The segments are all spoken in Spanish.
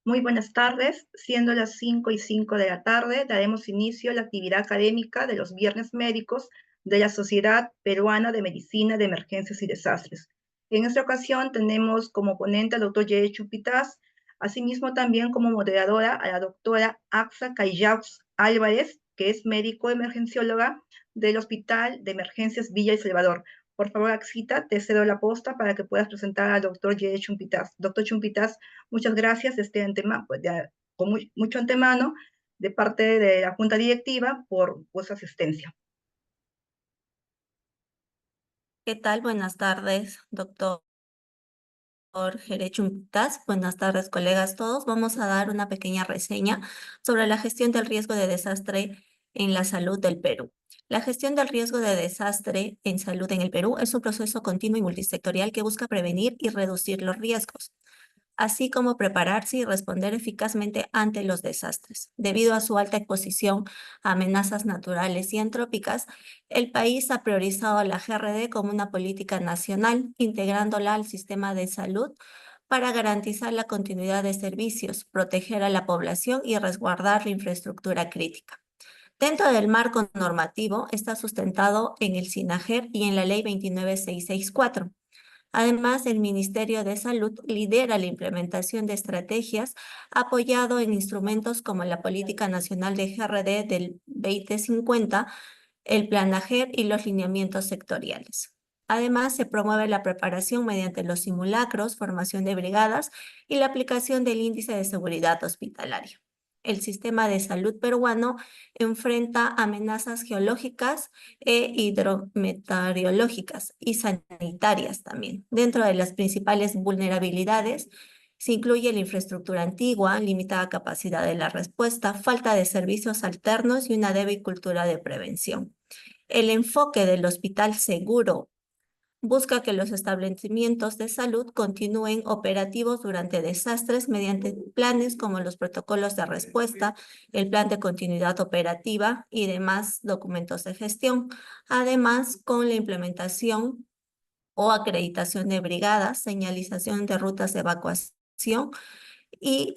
Muy buenas tardes. Siendo las 5:05 de la tarde, daremos inicio a la actividad académica de los Viernes Médicos de la Sociedad Peruana de Medicina de Emergencias y Desastres. En esta ocasión tenemos como ponente al doctor Yeye Chupitas, asimismo también como moderadora a la doctora Axa Callaux Álvarez, que es médico emergencióloga del Hospital de Emergencias Villa El Salvador. Por favor, Axita, te cedo la posta para que puedas presentar al doctor Yeye Chumpitas. Doctor Chumpitas, muchas gracias pues, con mucho antemano de parte de la Junta Directiva por vuestra asistencia. ¿Qué tal? Buenas tardes, doctor Jere Chumpitas. Buenas tardes, colegas todos. Vamos a dar una pequeña reseña sobre la gestión del riesgo de desastre en la salud del Perú. La gestión del riesgo de desastre en salud en el Perú es un proceso continuo y multisectorial que busca prevenir y reducir los riesgos, así como prepararse y responder eficazmente ante los desastres. Debido a su alta exposición a amenazas naturales y antrópicas, el país ha priorizado la GRD como una política nacional, integrándola al sistema de salud para garantizar la continuidad de servicios, proteger a la población y resguardar la infraestructura crítica. Dentro del marco normativo está sustentado en el SINAGER y en la Ley 29664. Además, el Ministerio de Salud lidera la implementación de estrategias apoyado en instrumentos como la Política Nacional de GRD del 2050, el Plan AGER y los lineamientos sectoriales. Además, se promueve la preparación mediante los simulacros, formación de brigadas y la aplicación del índice de seguridad hospitalaria. El sistema de salud peruano enfrenta amenazas geológicas e hidrometeorológicas y sanitarias también. Dentro de las principales vulnerabilidades se incluye la infraestructura antigua, limitada capacidad de la respuesta, falta de servicios alternos y una débil cultura de prevención. El enfoque del hospital seguro busca que los establecimientos de salud continúen operativos durante desastres mediante planes como los protocolos de respuesta, el plan de continuidad operativa y demás documentos de gestión. Además, con la implementación o acreditación de brigadas, señalización de rutas de evacuación y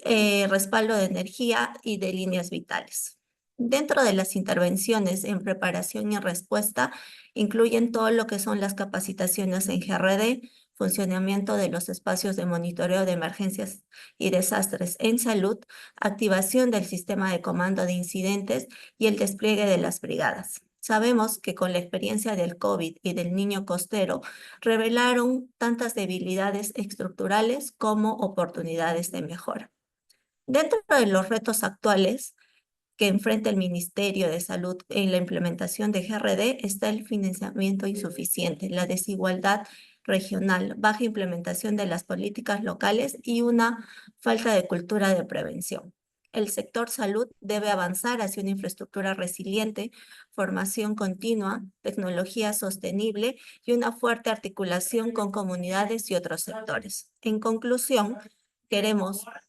respaldo de energía y de líneas vitales. Dentro de las intervenciones en preparación y respuesta, incluyen todo lo que son las capacitaciones en GRD, funcionamiento de los espacios de monitoreo de emergencias y desastres en salud, activación del sistema de comando de incidentes y el despliegue de las brigadas. Sabemos que con la experiencia del COVID y del niño costero, revelaron tantas debilidades estructurales como oportunidades de mejora. Dentro de los retos actuales que enfrenta el Ministerio de Salud en la implementación de GRD está el financiamiento insuficiente, la desigualdad regional, baja implementación de las políticas locales y una falta de cultura de prevención. El sector salud debe avanzar hacia una infraestructura resiliente, formación continua, tecnología sostenible y una fuerte articulación con comunidades y otros sectores. En conclusión,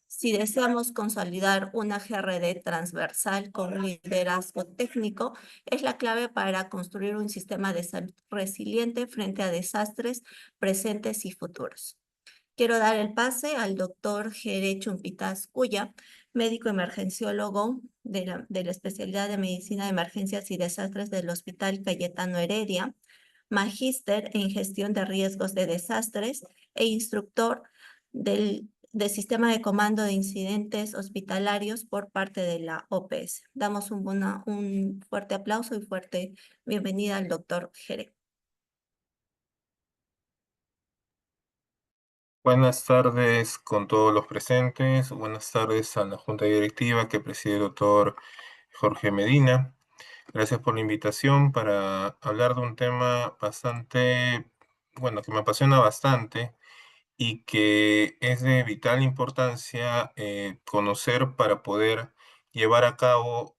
si deseamos consolidar una GRD transversal con un liderazgo técnico, es la clave para construir un sistema de salud resiliente frente a desastres presentes y futuros. Quiero dar el pase al doctor Jere Chumpitas Cuya, médico emergenciólogo de la especialidad de Medicina de Emergencias y Desastres del Hospital Cayetano Heredia, magíster en gestión de riesgos de desastres e instructor del Sistema de Comando de Incidentes Hospitalarios por parte de la OPS. Damos un fuerte aplauso y fuerte bienvenida al doctor Jere. Buenas tardes con todos los presentes. Buenas tardes a la Junta Directiva que preside el doctor Jorge Medina. Gracias por la invitación para hablar de un tema bastante, bueno, que me apasiona bastante y que es de vital importancia conocer para poder llevar a cabo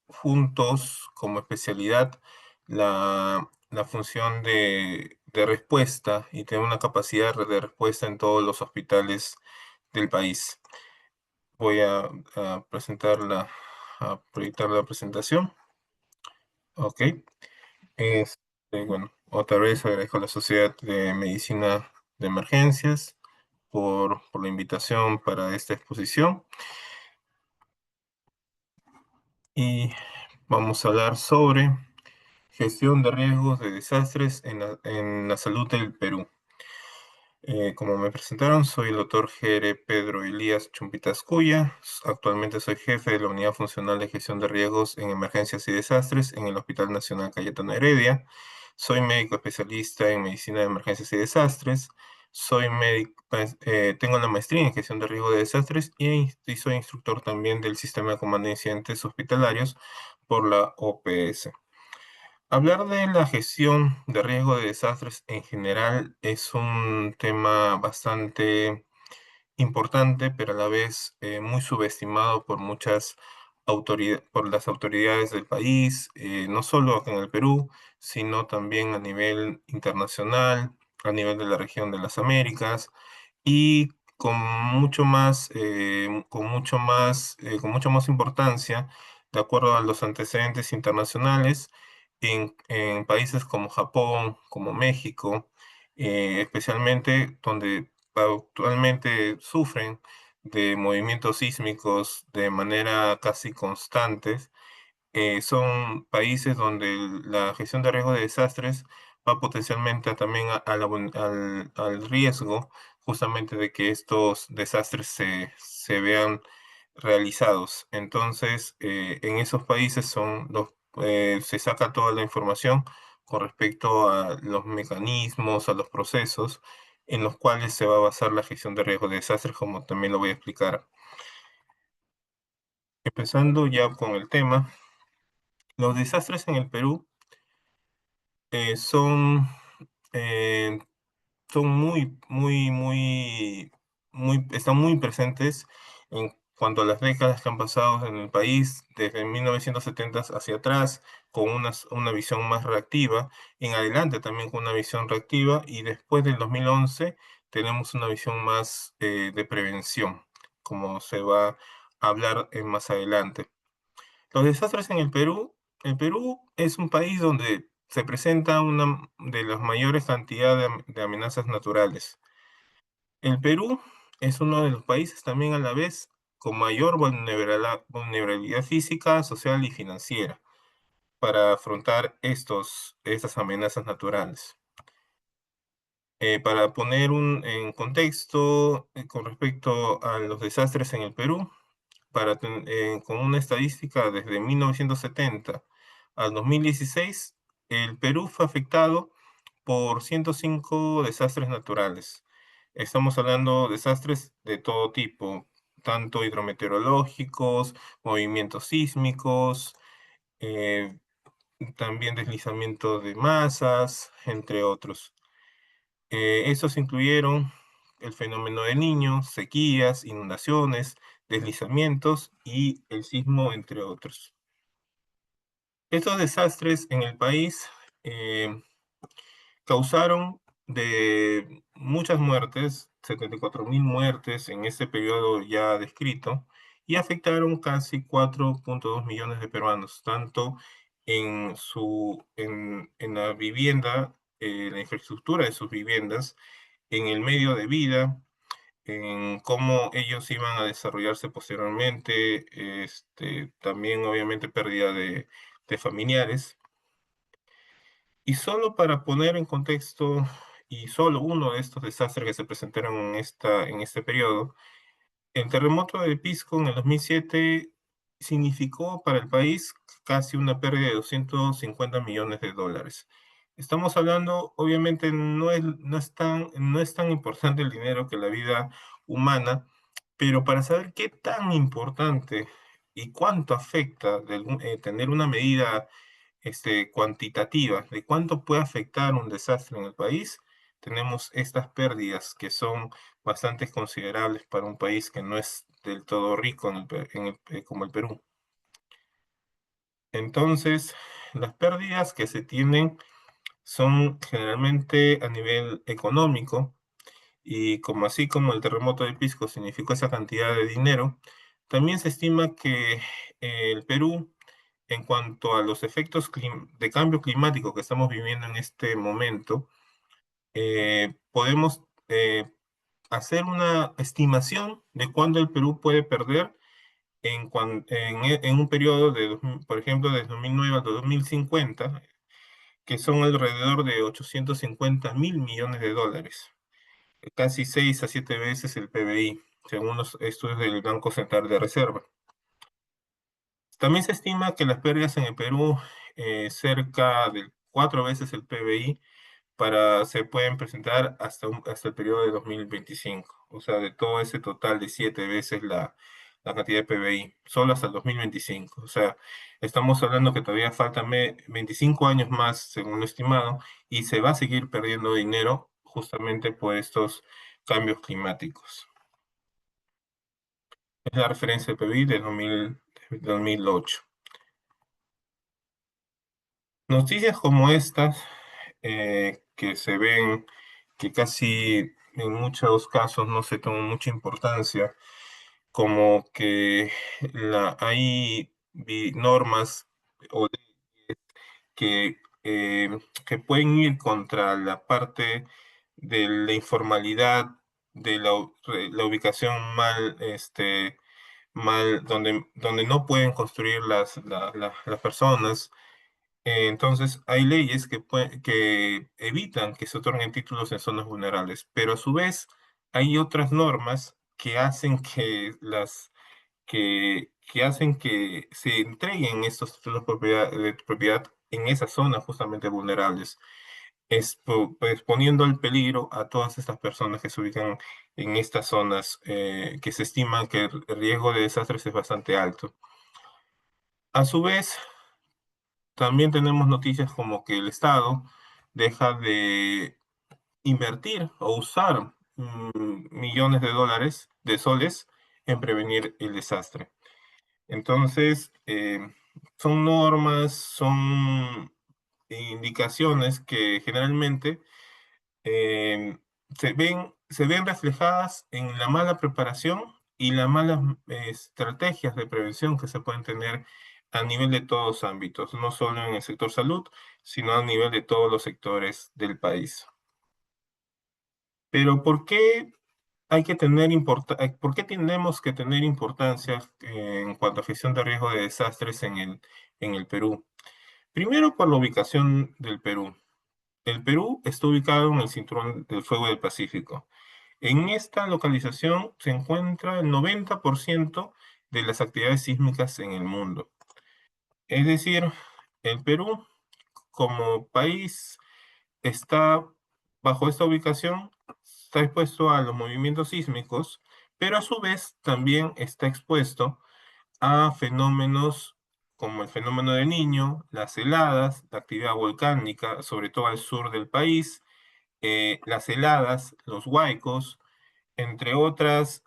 juntos como especialidad la función de respuesta y tener una capacidad de respuesta en todos los hospitales del país. Voy a a proyectar la presentación. Ok. Bueno, otra vez agradezco a la Sociedad de Medicina de Emergencias por la invitación para esta exposición. Y vamos a hablar sobre gestión de riesgos de desastres en la salud del Perú. Como me presentaron, soy el doctor Jere Pedro Elías Chumpitas Cuya. Actualmente soy jefe de la Unidad Funcional de Gestión de Riesgos en Emergencias y Desastres en el Hospital Nacional Cayetano Heredia. Soy médico especialista en Medicina de Emergencias y Desastres. Soy médico, tengo la maestría en Gestión de Riesgos de Desastres y soy instructor también del Sistema de Comando de Incidentes Hospitalarios por la OPS. Hablar de la gestión de riesgo de desastres en general es un tema bastante importante, pero a la vez muy subestimado por muchas autoridades, por las autoridades del país, no solo acá en el Perú, sino también a nivel internacional, a nivel de la región de las Américas y con mucho más importancia, de acuerdo a los antecedentes internacionales, en países como Japón, como México, especialmente donde actualmente sufren de movimientos sísmicos de manera casi constantes. Son países donde la gestión de riesgo de desastres va potencialmente también al riesgo justamente de que estos desastres se vean realizados. Entonces, en esos países se saca toda la información con respecto a los mecanismos, a los procesos en los cuales se va a basar la gestión de riesgo de desastres, como también lo voy a explicar. Empezando ya con el tema, los desastres en el Perú eh, son, eh, son están muy presentes en cuanto a las décadas que han pasado en el país, desde 1970 hacia atrás, con una visión más reactiva, en adelante también con una visión reactiva, y después del 2011 tenemos una visión más de prevención, como se va a hablar más adelante. Los desastres en el Perú es un país donde se presenta una de las mayores cantidades de amenazas naturales. El Perú es uno de los países también a la vez con mayor vulnerabilidad física, social y financiera para afrontar estas amenazas naturales. Para poner en contexto con respecto a los desastres en el Perú, con una estadística desde 1970 al 2016, el Perú fue afectado por 105 desastres naturales. Estamos hablando de desastres de todo tipo, tanto hidrometeorológicos, movimientos sísmicos, eh, también deslizamiento de masas, entre otros. Estos incluyeron el fenómeno del Niño, sequías, inundaciones, deslizamientos y el sismo, entre otros. Estos desastres en el país eh, causaron de muchas muertes, 74.000 muertes en este periodo ya descrito, y afectaron casi 4.2 millones de peruanos, tanto en la vivienda, la infraestructura de sus viviendas, en el medio de vida, en cómo ellos iban a desarrollarse posteriormente, también obviamente pérdida de familiares. Y solo para poner en contexto, y solo uno de estos desastres que se presentaron en este periodo, el terremoto de Pisco en el 2007 significó para el país casi una pérdida de 250 millones de dólares. Estamos hablando, obviamente, no es tan importante el dinero que la vida humana, pero para saber qué tan importante y cuánto afecta tener una medida cuantitativa de cuánto puede afectar un desastre en el país, tenemos estas pérdidas que son bastante considerables para un país que no es del todo rico como el Perú. Entonces, las pérdidas que se tienen son generalmente a nivel económico, y como así como el terremoto de Pisco significó esa cantidad de dinero, también se estima que el Perú, en cuanto a los efectos de cambio climático que estamos viviendo en este momento, podemos hacer una estimación de cuándo el Perú puede perder en un periodo de, por ejemplo, de 2009 al 2050, que son alrededor de 850.000 millones de dólares, casi 6 a 7 veces el PBI, según los estudios del Banco Central de Reserva. También se estima que las pérdidas en el Perú, cerca de 4 veces el PBI, se pueden presentar hasta el periodo de 2025. O sea, de todo ese total de 7 veces la cantidad de PBI, solo hasta el 2025. O sea, estamos hablando que todavía faltan 25 años más, según lo estimado, y se va a seguir perdiendo dinero justamente por estos cambios climáticos. Es la referencia del PBI de 2008. Noticias como estas, que se ven, que casi en muchos casos no se toma mucha importancia, como que hay normas o que, eh, que pueden ir contra la parte de la informalidad, de la ubicación donde no pueden construir las personas. Entonces, hay leyes que evitan que se otorguen títulos en zonas vulnerables, pero a su vez hay otras normas que hacen que hacen que se entreguen estos títulos de propiedad en esas zonas justamente vulnerables, pues, poniendo en peligro a todas estas personas que se ubican en estas zonas, que se estima que el riesgo de desastres es bastante alto. A su vez, también tenemos noticias como que el Estado deja de invertir o usar millones de dólares, de soles, en prevenir el desastre. Entonces, son normas, son indicaciones que generalmente eh, se ven reflejadas en la mala preparación y las malas estrategias de prevención que se pueden tener a nivel de todos los ámbitos, no solo en el sector salud, sino a nivel de todos los sectores del país. Pero ¿por qué por qué tenemos que tener importancia en cuanto a gestión de riesgo de desastres en el Perú? Primero, por la ubicación del Perú. El Perú está ubicado en el cinturón del fuego del Pacífico. En esta localización se encuentra el 90% de las actividades sísmicas en el mundo. Es decir, el Perú, como país, está bajo esta ubicación, está expuesto a los movimientos sísmicos, pero a su vez también está expuesto a fenómenos como el fenómeno del Niño, las heladas, la actividad volcánica, sobre todo al sur del país, las heladas, los huaicos, entre otras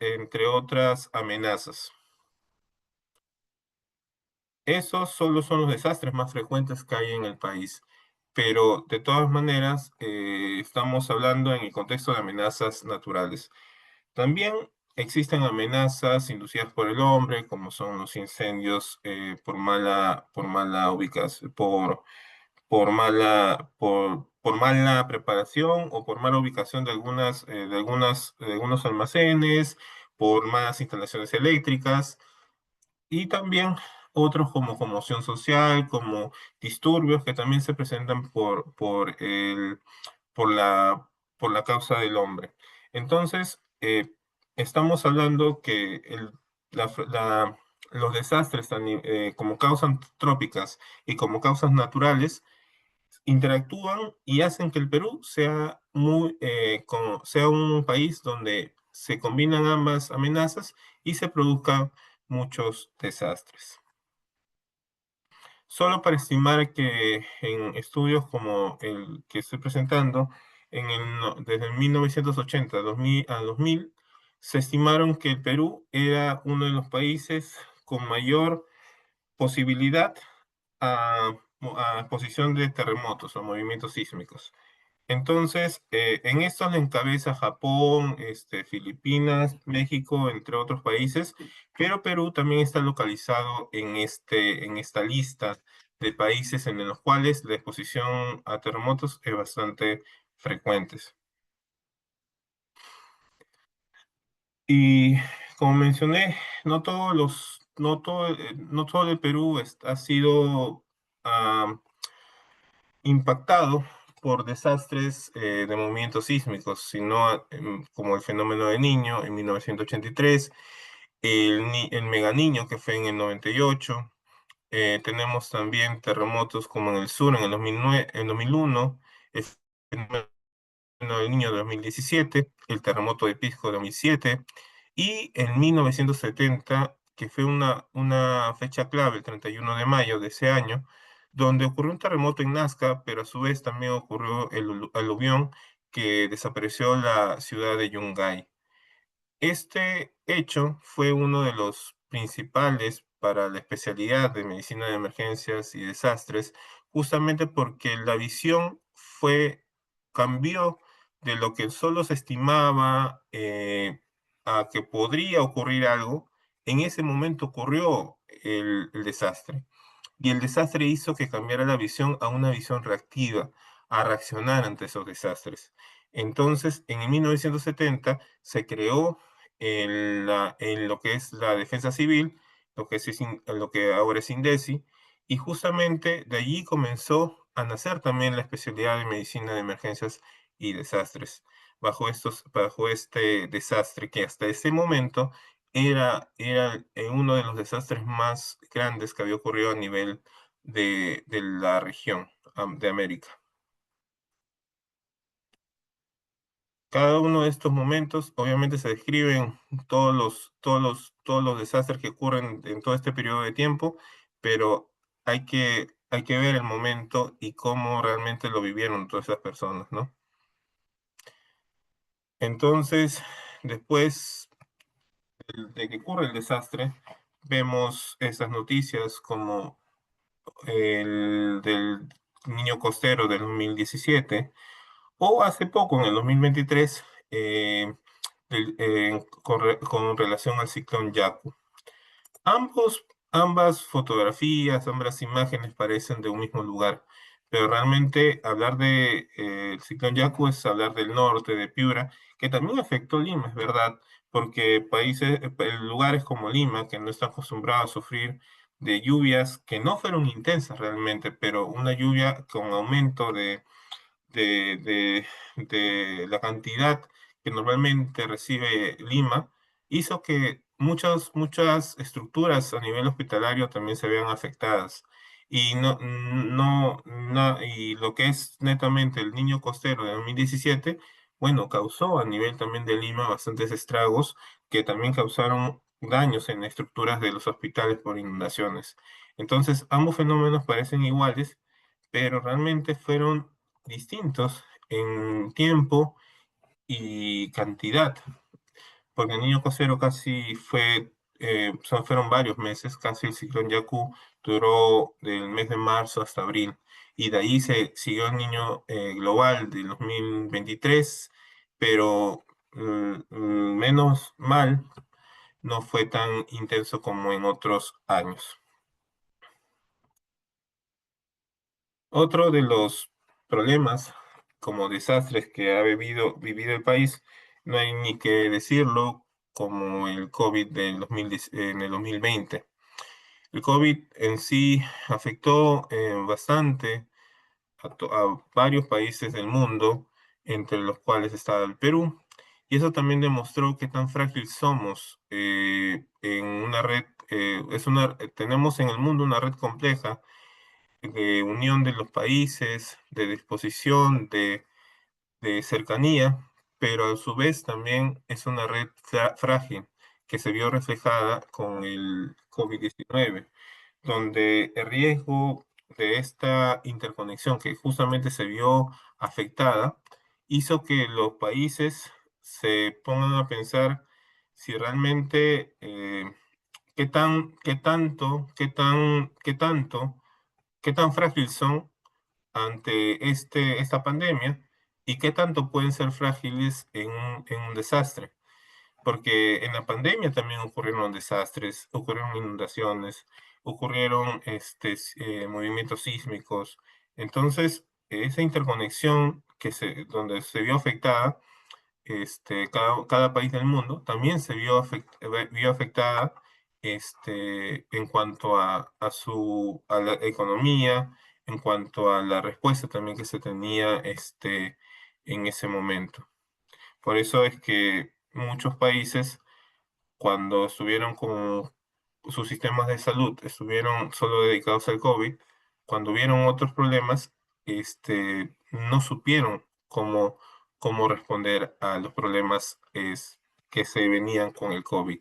amenazas. Esos solo son los desastres más frecuentes que hay en el país, pero de todas maneras estamos hablando en el contexto de amenazas naturales. También existen amenazas inducidas por el hombre, como son los incendios por mala ubicación, por mala preparación o por mala ubicación de algunos almacenes, por malas instalaciones eléctricas. Y también otros como conmoción social, como disturbios que también se presentan por la, por la causa del hombre. Entonces, estamos hablando que los desastres como causas antrópicas y como causas naturales interactúan y hacen que el Perú sea un país donde se combinan ambas amenazas y se produzcan muchos desastres. Solo para estimar que en estudios como el que estoy presentando, desde 1980 a 2000, se estimaron que el Perú era uno de los países con mayor posibilidad a, a posición de terremotos o movimientos sísmicos. Entonces, en esto le encabeza Japón, Filipinas, México, entre otros países, pero Perú también está localizado en esta lista de países en los cuales la exposición a terremotos es bastante frecuente. Y como mencioné, no todo el Perú ha sido impactado por desastres de movimientos sísmicos, sino como el fenómeno de Niño en 1983, el Mega Niño que fue en el 98. Tenemos también terremotos como en el sur en el 2009, en 2001, el fenómeno del Niño de 2017, el terremoto de Pisco de 2007, y en 1970, que fue una fecha clave, el 31 de mayo de ese año, donde ocurrió un terremoto en Nazca, pero a su vez también ocurrió el aluvión que desapareció la ciudad de Yungay. Este hecho fue uno de los principales para la especialidad de medicina de emergencias y desastres, justamente porque la visión cambió de lo que solo se estimaba a que podría ocurrir algo. En ese momento ocurrió el desastre. Y el desastre hizo que cambiara la visión a una visión reactiva, a reaccionar ante esos desastres. Entonces, en 1970 se creó en lo que es la defensa civil, lo que ahora es INDECI, y justamente de allí comenzó a nacer también la especialidad de medicina de emergencias y desastres, bajo este desastre que hasta ese momento era uno de los desastres más grandes que había ocurrido a nivel de la región de América. Cada uno de estos momentos, obviamente, se describen todos los desastres que ocurren en todo este periodo de tiempo, pero hay que ver el momento y cómo realmente lo vivieron todas esas personas, ¿no? Entonces, después de que ocurre el desastre, vemos esas noticias como el del niño costero del 2017, o hace poco, en el 2023, con relación al ciclón Yaku. Ambas fotografías, ambas imágenes parecen de un mismo lugar, pero realmente hablar de el ciclón Yaku es hablar del norte, de Piura, que también afectó Lima, es verdad, porque lugares como Lima, que no están acostumbrados a sufrir de lluvias que no fueron intensas realmente, pero una lluvia con aumento de, de la cantidad que normalmente recibe Lima, hizo que muchas estructuras a nivel hospitalario también se vean afectadas. Y, y lo que es netamente el niño costero de 2017, bueno, causó a nivel también de Lima bastantes estragos que también causaron daños en estructuras de los hospitales por inundaciones. Entonces, ambos fenómenos parecen iguales, pero realmente fueron distintos en tiempo y cantidad, porque el niño cosero casi fueron varios meses, casi el ciclón Yaku duró del mes de marzo hasta abril, y de ahí se siguió el niño global del 2023, pero menos mal, no fue tan intenso como en otros años. Otro de los problemas como desastres que ha vivido el país, no hay ni que decirlo, como el COVID en el 2020. El COVID en sí afectó bastante a varios países del mundo, entre los cuales está el Perú, y eso también demostró qué tan frágil somos en una red. Tenemos en el mundo una red compleja de unión de los países, de disposición, de cercanía, pero a su vez también es una red frágil que se vio reflejada con el COVID-19, donde el riesgo de esta interconexión que justamente se vio afectada hizo que los países se pongan a pensar si realmente qué tan frágil son ante esta pandemia y qué tanto pueden ser frágiles en un desastre. Porque en la pandemia también ocurrieron desastres, ocurrieron inundaciones, ocurrieron movimientos sísmicos. Entonces, esa interconexión donde se vio afectada cada país del mundo, también se vio afectada en cuanto a la economía, en cuanto a la respuesta también que se tenía en ese momento. Por eso es que muchos países, cuando estuvieron con sus sistemas de salud, estuvieron solo dedicados al COVID, cuando hubieron otros problemas, no supieron cómo responder a los problemas que se venían con el COVID.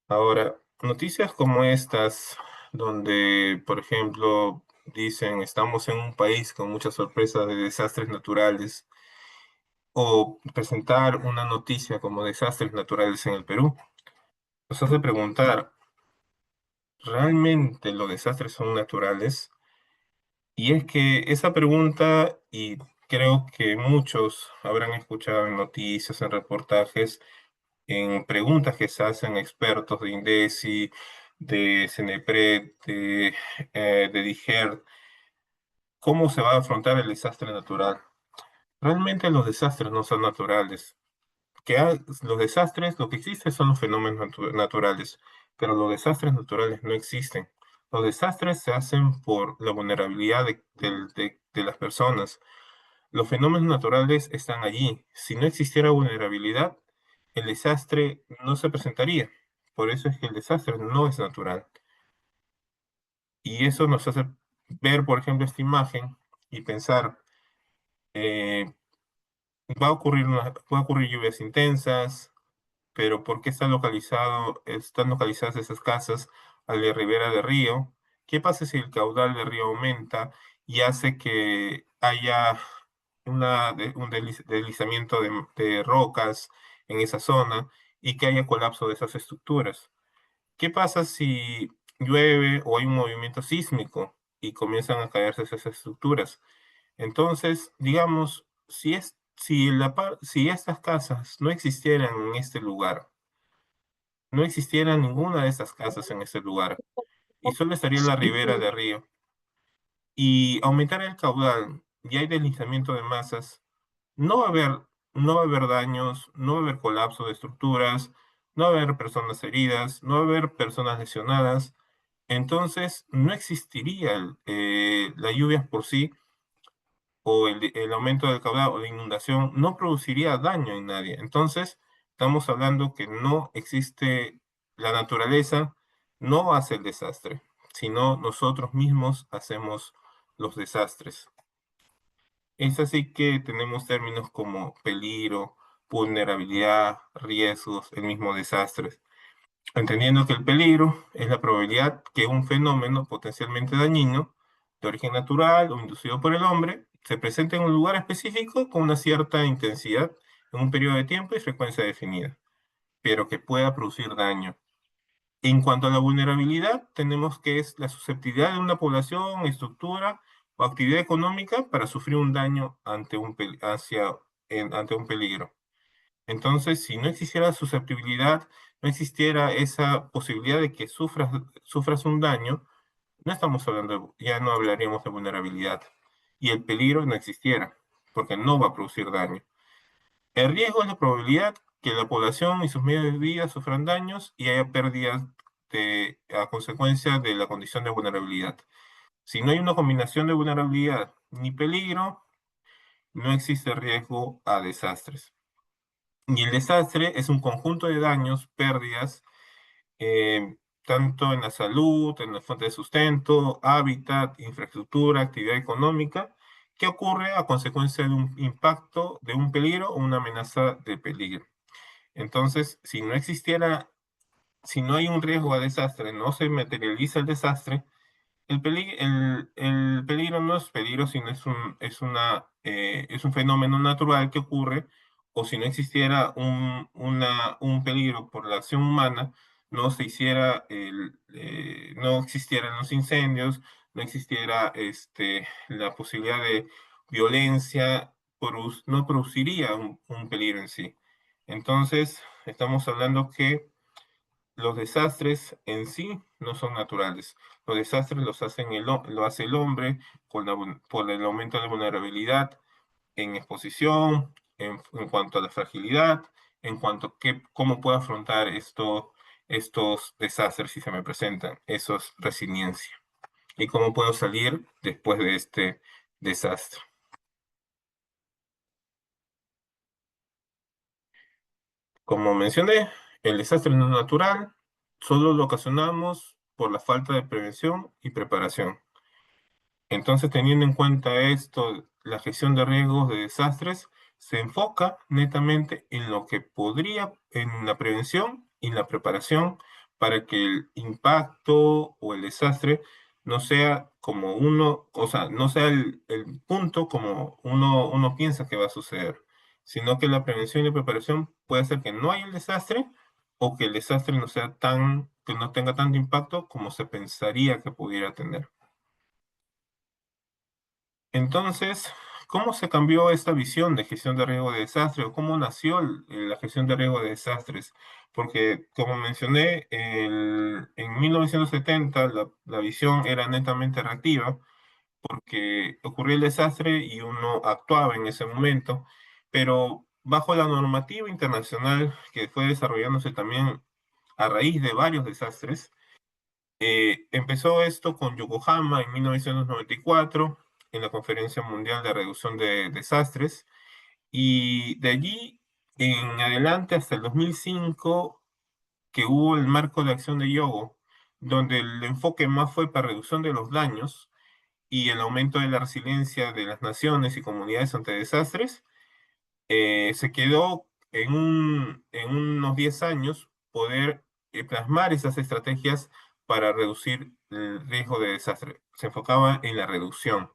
Ahora, noticias como estas, donde, por ejemplo, dicen estamos en un país con muchas sorpresas de desastres naturales, o presentar una noticia como desastres naturales en el Perú, nos hace preguntar, ¿realmente los desastres son naturales? Y es que esa pregunta, y creo que muchos habrán escuchado en noticias, en reportajes, en preguntas que se hacen expertos de INDECI, de CENEPRED, de DIGER, ¿cómo se va a afrontar el desastre natural? Realmente los desastres no son naturales. Los desastres, lo que existe son los fenómenos naturales, pero los desastres naturales no existen. Los desastres se hacen por la vulnerabilidad de las personas. Los fenómenos naturales están allí. Si no existiera vulnerabilidad, el desastre no se presentaría. Por eso es que el desastre no es natural. Y eso nos hace ver, por ejemplo, esta imagen y pensar, eh, va a ocurrir lluvias intensas, pero ¿por qué están localizadas esas casas a la ribera del río? ¿Qué pasa si el caudal del río aumenta y hace que haya un deslizamiento de rocas en esa zona y que haya colapso de esas estructuras? ¿Qué pasa si llueve o hay un movimiento sísmico y comienzan a caerse esas estructuras? Entonces, digamos, si estas casas no existieran en este lugar, no existiera ninguna de estas casas en ese lugar y solo estaría la ribera del río y aumentara el caudal y hay deslizamiento de masas, no va a haber, no va a haber daños, no va a haber colapso de estructuras, no va a haber personas heridas, no va a haber personas lesionadas. Entonces, no existiría las lluvias por sí o el aumento del caudal o la inundación no produciría daño en nadie. Entonces, estamos hablando que no existe la naturaleza, no hace el desastre, sino nosotros mismos hacemos los desastres. Es así que tenemos términos como peligro, vulnerabilidad, riesgos, el mismo desastre. Entendiendo que el peligro es la probabilidad que un fenómeno potencialmente dañino, de origen natural o inducido por el hombre, se presente en un lugar específico con una cierta intensidad en un periodo de tiempo y frecuencia definida, pero que pueda producir daño. En cuanto a la vulnerabilidad, tenemos que es la susceptibilidad de una población, estructura o actividad económica para sufrir un daño ante un peligro. Entonces, si no existiera susceptibilidad, no existiera esa posibilidad de que sufras un daño, no estamos hablando, ya no hablaríamos de vulnerabilidad. Y el peligro no existiera, porque no va a producir daño. El riesgo es la probabilidad que la población y sus medios de vida sufran daños y haya pérdidas a consecuencia de la condición de vulnerabilidad. Si no hay una combinación de vulnerabilidad ni peligro, no existe riesgo a desastres. Y el desastre es un conjunto de daños, pérdidas, tanto en la salud, en la fuente de sustento, hábitat, infraestructura, actividad económica, que ocurre a consecuencia de un impacto, de un peligro o una amenaza de peligro. Entonces, si no hay un riesgo a desastre, no se materializa el desastre, el peligro no es peligro, sino es un fenómeno natural que ocurre, o si no existiera un peligro por la acción humana, no existieran los incendios, no existiera la posibilidad de violencia, no produciría un peligro en sí. Entonces, estamos hablando que los desastres en sí no son naturales. Los desastres lo hace el hombre por el aumento de vulnerabilidad en exposición, en cuanto a la fragilidad, en cuanto a cómo puedo afrontar estos desastres si se me presentan, eso es resiliencia. Y cómo puedo salir después de este desastre. Como mencioné, el desastre no es natural, solo lo ocasionamos por la falta de prevención y preparación. Entonces, teniendo en cuenta esto, la gestión de riesgos de desastres se enfoca netamente en lo que podría, en la prevención y la preparación para que el impacto o el desastre no sea como uno, o sea, no sea el punto como uno piensa que va a suceder, sino que la prevención y la preparación puede hacer que no haya el desastre o que el desastre no sea que no tenga tanto impacto como se pensaría que pudiera tener. Entonces, ¿cómo se cambió esta visión de gestión de riesgo de desastre o cómo nació la gestión de riesgo de desastres? Porque, como mencioné, en 1970 la visión era netamente reactiva porque ocurrió el desastre y uno actuaba en ese momento, pero bajo la normativa internacional que fue desarrollándose también a raíz de varios desastres, empezó esto con Yokohama en 1994, en la Conferencia Mundial de Reducción de Desastres, y de allí en adelante hasta el 2005, que hubo el marco de acción de Yogo, donde el enfoque más fue para reducción de los daños y el aumento de la resiliencia de las naciones y comunidades ante desastres. Se quedó en unos 10 años poder plasmar esas estrategias para reducir el riesgo de desastre. Se enfocaba en la reducción.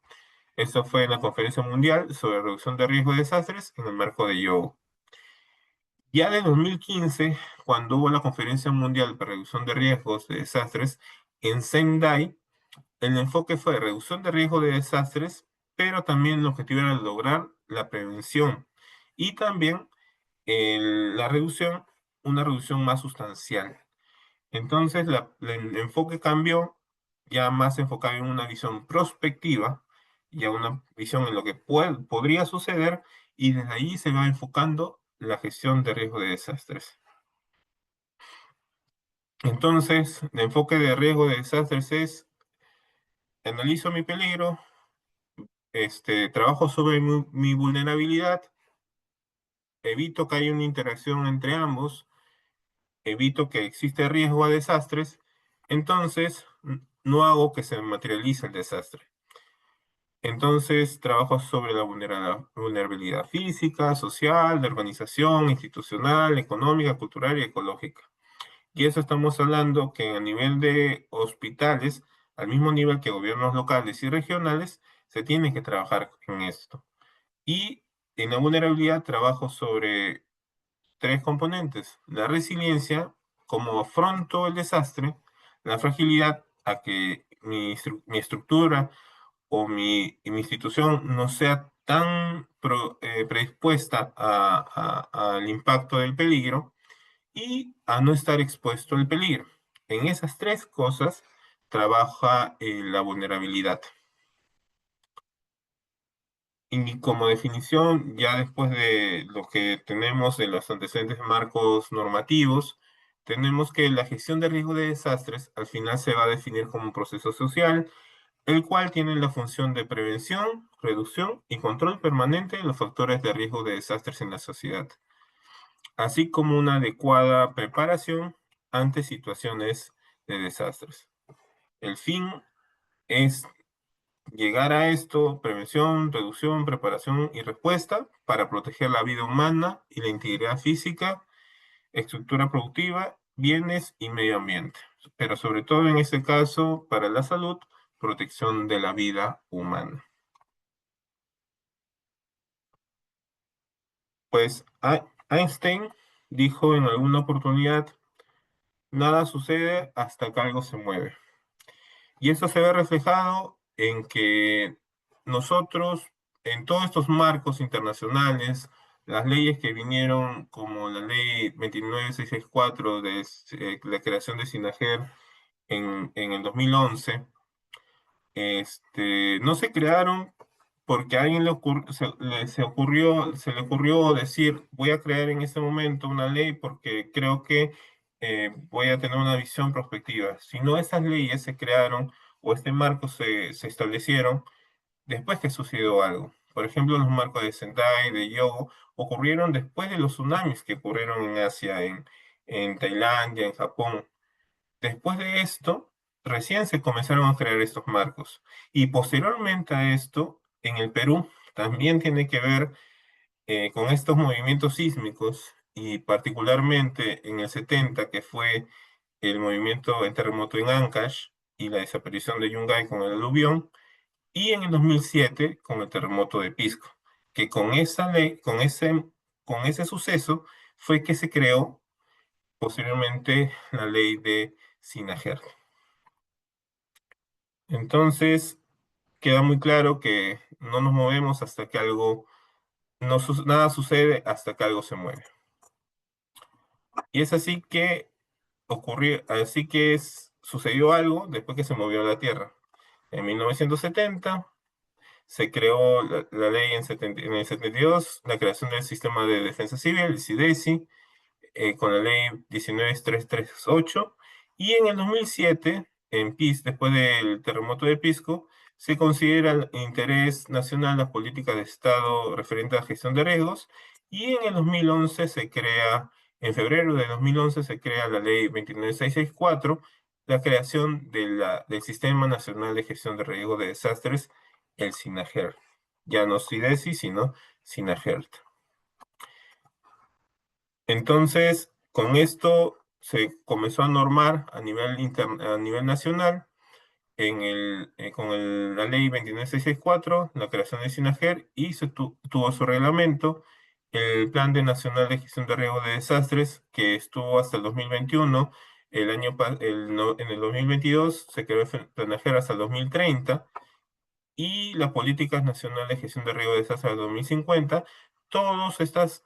Esto fue en la Conferencia Mundial sobre Reducción de Riesgo de Desastres en el marco de IOGO. Ya de 2015, cuando hubo la Conferencia Mundial para Reducción de Riesgos de Desastres en Sendai, el enfoque fue reducción de riesgo de desastres, pero también el objetivo era lograr la prevención y también la reducción, una reducción más sustancial. Entonces, el enfoque cambió, ya más enfocado en una visión prospectiva, ya una visión en lo que podría suceder, y desde ahí se va enfocando la gestión de riesgo de desastres. Entonces, el enfoque de riesgo de desastres es, analizo mi peligro, trabajo sobre mi vulnerabilidad, evito que haya una interacción entre ambos, evito que exista riesgo a desastres, entonces no hago que se materialice el desastre. Entonces trabajo sobre la vulnerabilidad física, social, de organización, institucional, económica, cultural y ecológica. Y eso estamos hablando que a nivel de hospitales, al mismo nivel que gobiernos locales y regionales, se tiene que trabajar en esto. Y en la vulnerabilidad trabajo sobre tres componentes: la resiliencia, cómo afronto el desastre; la fragilidad, a que mi estructura o mi institución no sea tan predispuesta al impacto del peligro, y a no estar expuesto al peligro. En esas tres cosas trabaja la vulnerabilidad. Y como definición, ya después de lo que tenemos de los antecedentes marcos normativos, tenemos que la gestión de riesgo de desastres al final se va a definir como un proceso social, el cual tiene la función de prevención, reducción y control permanente de los factores de riesgo de desastres en la sociedad, así como una adecuada preparación ante situaciones de desastres. El fin es llegar a esto: prevención, reducción, preparación y respuesta para proteger la vida humana y la integridad física, estructura productiva, bienes y medio ambiente. Pero sobre todo en este caso, para la salud, protección de la vida humana. Pues Einstein dijo en alguna oportunidad: nada sucede hasta que algo se mueve. Y eso se ve reflejado en que nosotros, en todos estos marcos internacionales, las leyes que vinieron, como la ley 29664 de la creación de SINAGER en el 2011, no se crearon porque a alguien se le ocurrió decir, voy a crear en este momento una ley porque creo que voy a tener una visión prospectiva. Sino esas leyes se crearon o este marco se establecieron después que sucedió algo. Por ejemplo, los marcos de Sendai, de Yogo, ocurrieron después de los tsunamis que ocurrieron en Asia, en Tailandia, en Japón. Después de esto, recién se comenzaron a crear estos marcos. Y posteriormente a esto, en el Perú, también tiene que ver con estos movimientos sísmicos, y particularmente en el 70, que fue el movimiento, el terremoto en Ancash y la desaparición de Yungay con el aluvión, y en el 2007 con el terremoto de Pisco, que con esa ley, con ese suceso fue que se creó posteriormente la ley de Sinajer. Entonces, queda muy claro que no nos movemos hasta que algo, no, nada sucede hasta que algo se mueve. Y es así que sucedió algo después que se movió la Tierra. En 1970 se creó la ley en el 72, la creación del Sistema de Defensa Civil, el SIDESI, con la ley 19338, y en el 2007, después del terremoto de Pisco, se considera el interés nacional la política de Estado referente a la gestión de riesgos, y en el 2011 en febrero de 2011 se crea la ley 29664, la creación del Sistema Nacional de Gestión de Riesgos de Desastres, el SINAGER. Ya no SIDESI, sino SINAGER. Entonces, con esto se comenzó a normar a nivel nacional con la ley 29664, la creación de SINAGER, y tuvo su reglamento, el Plan Nacional de Gestión de Riesgo de Desastres, que estuvo hasta el 2021. En el 2022 se creó el PLANAGER hasta el 2030, y las políticas nacionales de gestión de riesgo de desastres del 2050. Todas estas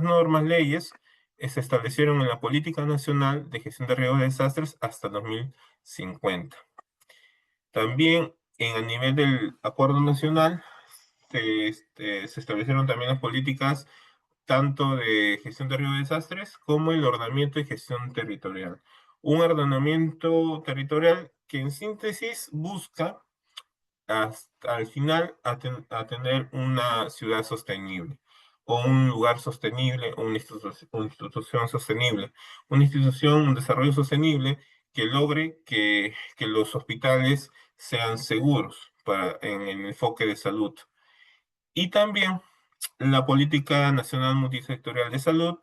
normas, leyes, se establecieron en la Política Nacional de Gestión de Riesgos de Desastres hasta 2050. También a nivel del Acuerdo Nacional se establecieron también las políticas tanto de gestión de riesgos de desastres como el ordenamiento y gestión territorial. Un ordenamiento territorial que en síntesis busca hasta al final a tener una ciudad sostenible, o un lugar sostenible, o una institución sostenible, un desarrollo sostenible que logre que los hospitales sean seguros en el enfoque de salud. Y también la Política Nacional Multisectorial de Salud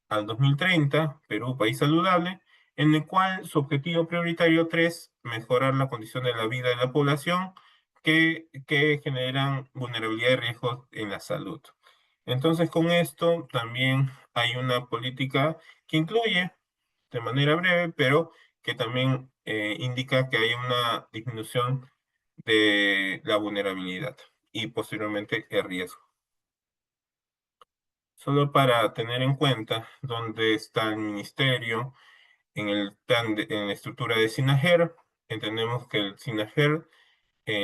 al 2030, Perú País Saludable, en el cual su objetivo prioritario 3, mejorar la condición de la vida de la población que generan vulnerabilidad y riesgos en la salud. Entonces, con esto también hay una política que incluye, de manera breve, pero que también indica que hay una disminución de la vulnerabilidad y posteriormente el riesgo. Solo para tener en cuenta dónde está el ministerio en en la estructura de SINAGER, entendemos que el SINAGER,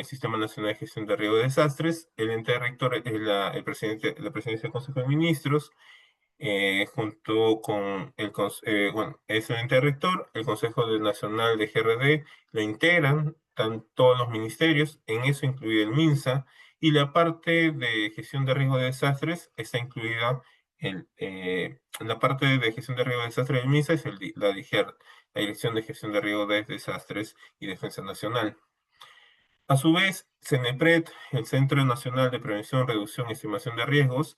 Sistema Nacional de Gestión de Riesgo de Desastres, el ente rector es la presidencia del Consejo de Ministros, junto con bueno, es el ente rector, el Consejo Nacional de GRD, lo integran todos los ministerios, en eso incluye el MINSA, y la parte de gestión de riesgo de desastres está incluida la parte de gestión de riesgo de desastres del MINSA es la DIGER, la Dirección de Gestión de Riesgo de Desastres y Defensa Nacional. A su vez, CENEPRED, el Centro Nacional de Prevención, Reducción y Estimación de Riesgos,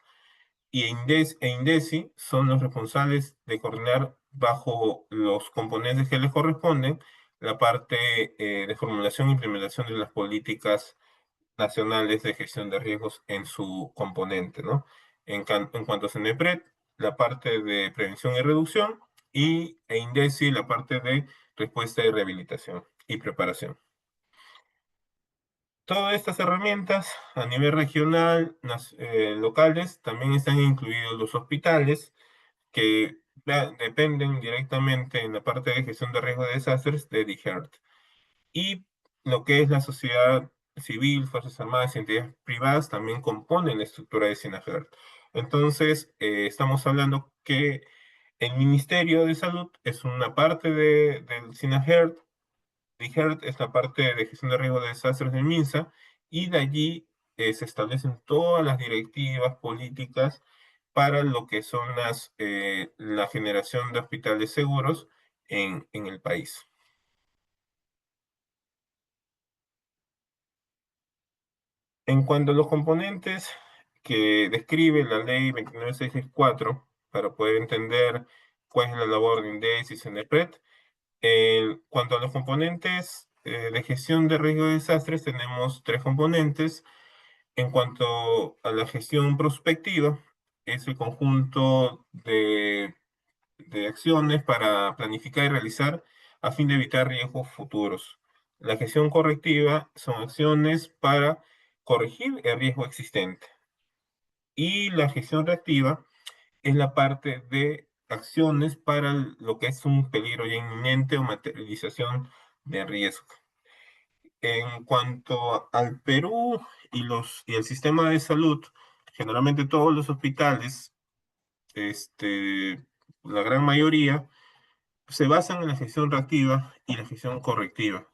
y INDECI son los responsables de coordinar bajo los componentes que les corresponden la parte de formulación e implementación de las políticas nacionales de gestión de riesgos en su componente, ¿no? En cuanto a CENEPRED, la parte de prevención y reducción, y INDECI, la parte de respuesta y rehabilitación y preparación. Todas estas herramientas a nivel regional, locales, también están incluidos los hospitales que dependen directamente en la parte de gestión de riesgo de desastres de DHERT. Y lo que es la sociedad civil, Fuerzas Armadas y entidades privadas también componen la estructura de SINAGERT. Entonces, estamos hablando que el Ministerio de Salud es una parte del SINAGERT, DHERT es la parte de gestión de riesgo de desastres del MINSA, y de allí se establecen todas las directivas políticas para lo que son la generación de hospitales seguros en el país. En cuanto a los componentes que describe la ley 29664, para poder entender cuál es la labor de INDES y CENEPRED, en cuanto a los componentes de gestión de riesgo de desastres, tenemos tres componentes. En cuanto a la gestión prospectiva, es el conjunto de acciones para planificar y realizar a fin de evitar riesgos futuros. La gestión correctiva son acciones para corregir el riesgo existente. Y la gestión reactiva es la parte de acciones para lo que es un peligro ya inminente o materialización de riesgo. En cuanto al Perú y el sistema de salud, generalmente todos los hospitales, la gran mayoría, se basan en la gestión reactiva y la gestión correctiva.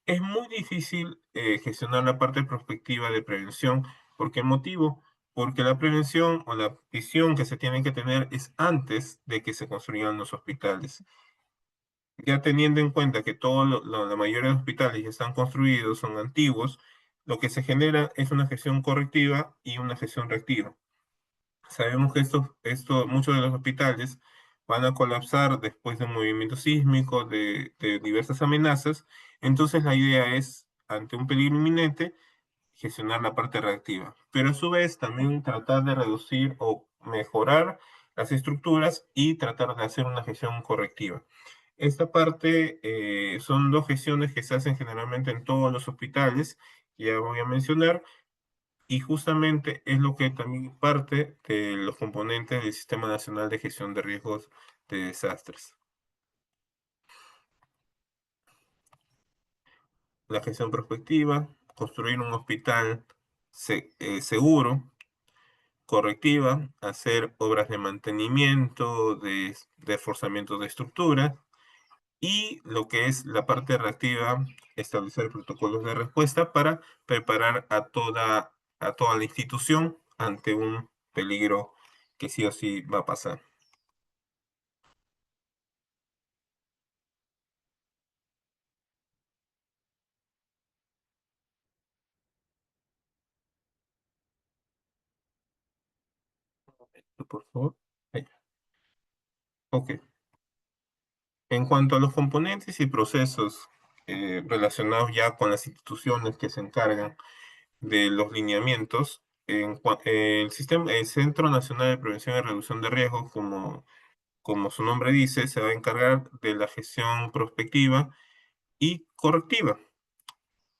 Es muy difícil gestionar la parte prospectiva de prevención. ¿Por qué motivo? Porque la prevención o la visión que se tiene que tener es antes de que se construyan los hospitales. Ya teniendo en cuenta que la mayoría de hospitales ya están construidos, son antiguos, lo que se genera es una gestión correctiva y una gestión reactiva. Sabemos que muchos de los hospitales van a colapsar después de un movimiento sísmico, de diversas amenazas. Entonces la idea es, ante un peligro inminente, gestionar la parte reactiva, pero a su vez también tratar de reducir o mejorar las estructuras y tratar de hacer una gestión correctiva. Esta parte son dos gestiones que se hacen generalmente en todos los hospitales, ya voy a mencionar, y justamente es lo que también parte de los componentes del Sistema Nacional de Gestión de Riesgos de Desastres. La gestión prospectiva, construir un hospital seguro, correctiva, hacer obras de mantenimiento, de reforzamiento de estructura, y lo que es la parte reactiva, establecer protocolos de respuesta para preparar a toda la institución ante un peligro que sí o sí va a pasar. Por favor. Ahí. Ok. En cuanto a los componentes y procesos relacionados ya con las instituciones que se encargan de los lineamientos, el Centro Nacional de Prevención y Reducción de Riesgos, como su nombre dice, se va a encargar de la gestión prospectiva y correctiva.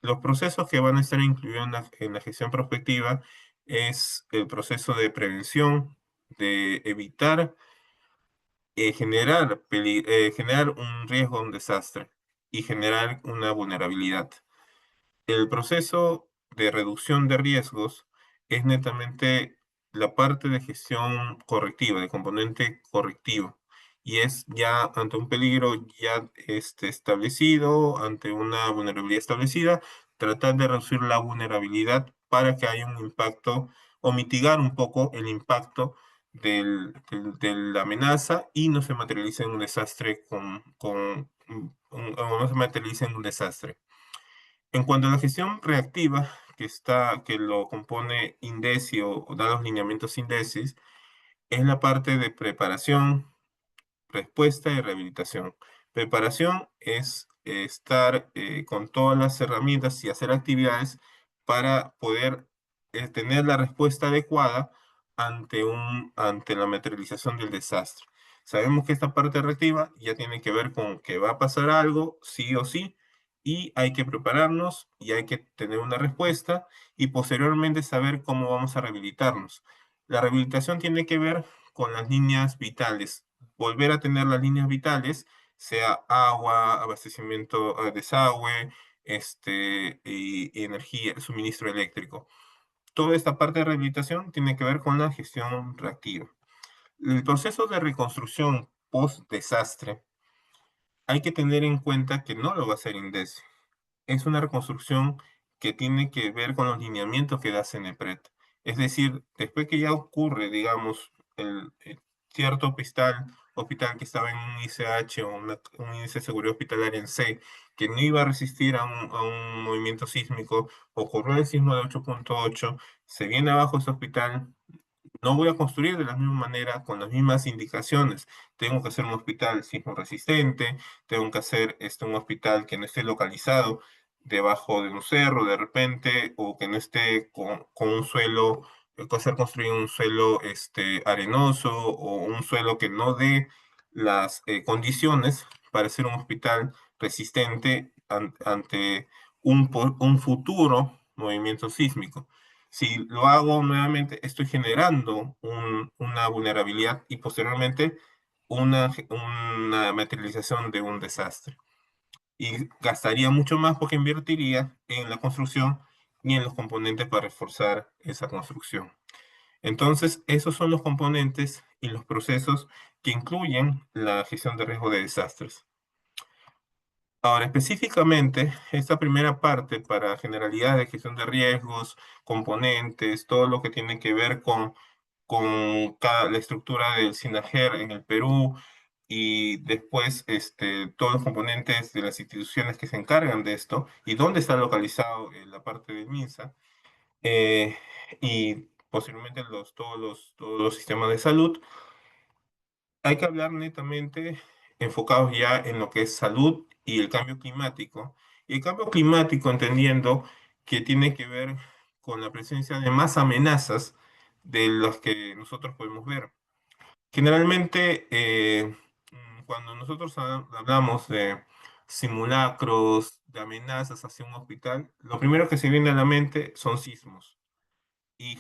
Los procesos que van a estar incluidos en la gestión prospectiva es el proceso de prevención, de evitar generar un riesgo, un desastre y generar una vulnerabilidad. El proceso de reducción de riesgos es netamente la parte de gestión correctiva, de componente correctivo, y es ya ante un peligro ya establecido, ante una vulnerabilidad establecida, tratar de reducir la vulnerabilidad para que haya un impacto o mitigar un poco el impacto de la amenaza y no se materialice en un desastre o no se materialice en un desastre. En cuanto a la gestión reactiva, que lo compone INDECI o da los lineamientos INDECI, es la parte de preparación, respuesta y rehabilitación. Preparación es estar con todas las herramientas y hacer actividades para poder tener la respuesta adecuada ante la materialización del desastre. Sabemos que esta parte reactiva ya tiene que ver con que va a pasar algo, sí o sí, y hay que prepararnos y hay que tener una respuesta y posteriormente saber cómo vamos a rehabilitarnos. La rehabilitación tiene que ver con las líneas vitales, volver a tener las líneas vitales, sea agua, abastecimiento, desagüe, y energía, suministro eléctrico. Toda esta parte de rehabilitación tiene que ver con la gestión reactiva. El proceso de reconstrucción post-desastre hay que tener en cuenta que no lo va a hacer INDEC. Es una reconstrucción que tiene que ver con los lineamientos que da CENEPRED. Es decir, después que ya ocurre, digamos, cierto hospital que estaba en un ICH o un índice de seguridad hospitalaria en C, que no iba a resistir a un movimiento sísmico, ocurrió el sismo de 8.8, se viene abajo ese hospital, no voy a construir de la misma manera, con las mismas indicaciones. Tengo que hacer un hospital sismo resistente, tengo que hacer un hospital que no esté localizado debajo de un cerro de repente, o que no esté con un suelo, hacer construir un suelo arenoso, o un suelo que no dé las condiciones para hacer un hospital resistente ante un futuro movimiento sísmico. Si lo hago nuevamente, estoy generando una vulnerabilidad y posteriormente una materialización de un desastre. Y gastaría mucho más porque invertiría en la construcción y en los componentes para reforzar esa construcción. Entonces, esos son los componentes y los procesos que incluyen la gestión de riesgo de desastres. Ahora, específicamente, esta primera parte para generalidad de gestión de riesgos, componentes, todo lo que tiene que ver con la estructura del SINAGER en el Perú y después todos los componentes de las instituciones que se encargan de esto y dónde está localizado la parte del MINSA eh, y posiblemente todos los sistemas de salud. Hay que hablar netamente enfocados ya en lo que es salud y el cambio climático. Y el cambio climático entendiendo que tiene que ver con la presencia de más amenazas de las que nosotros podemos ver. Generalmente, cuando nosotros hablamos de simulacros, de amenazas hacia un hospital, lo primero que se viene a la mente son sismos. Y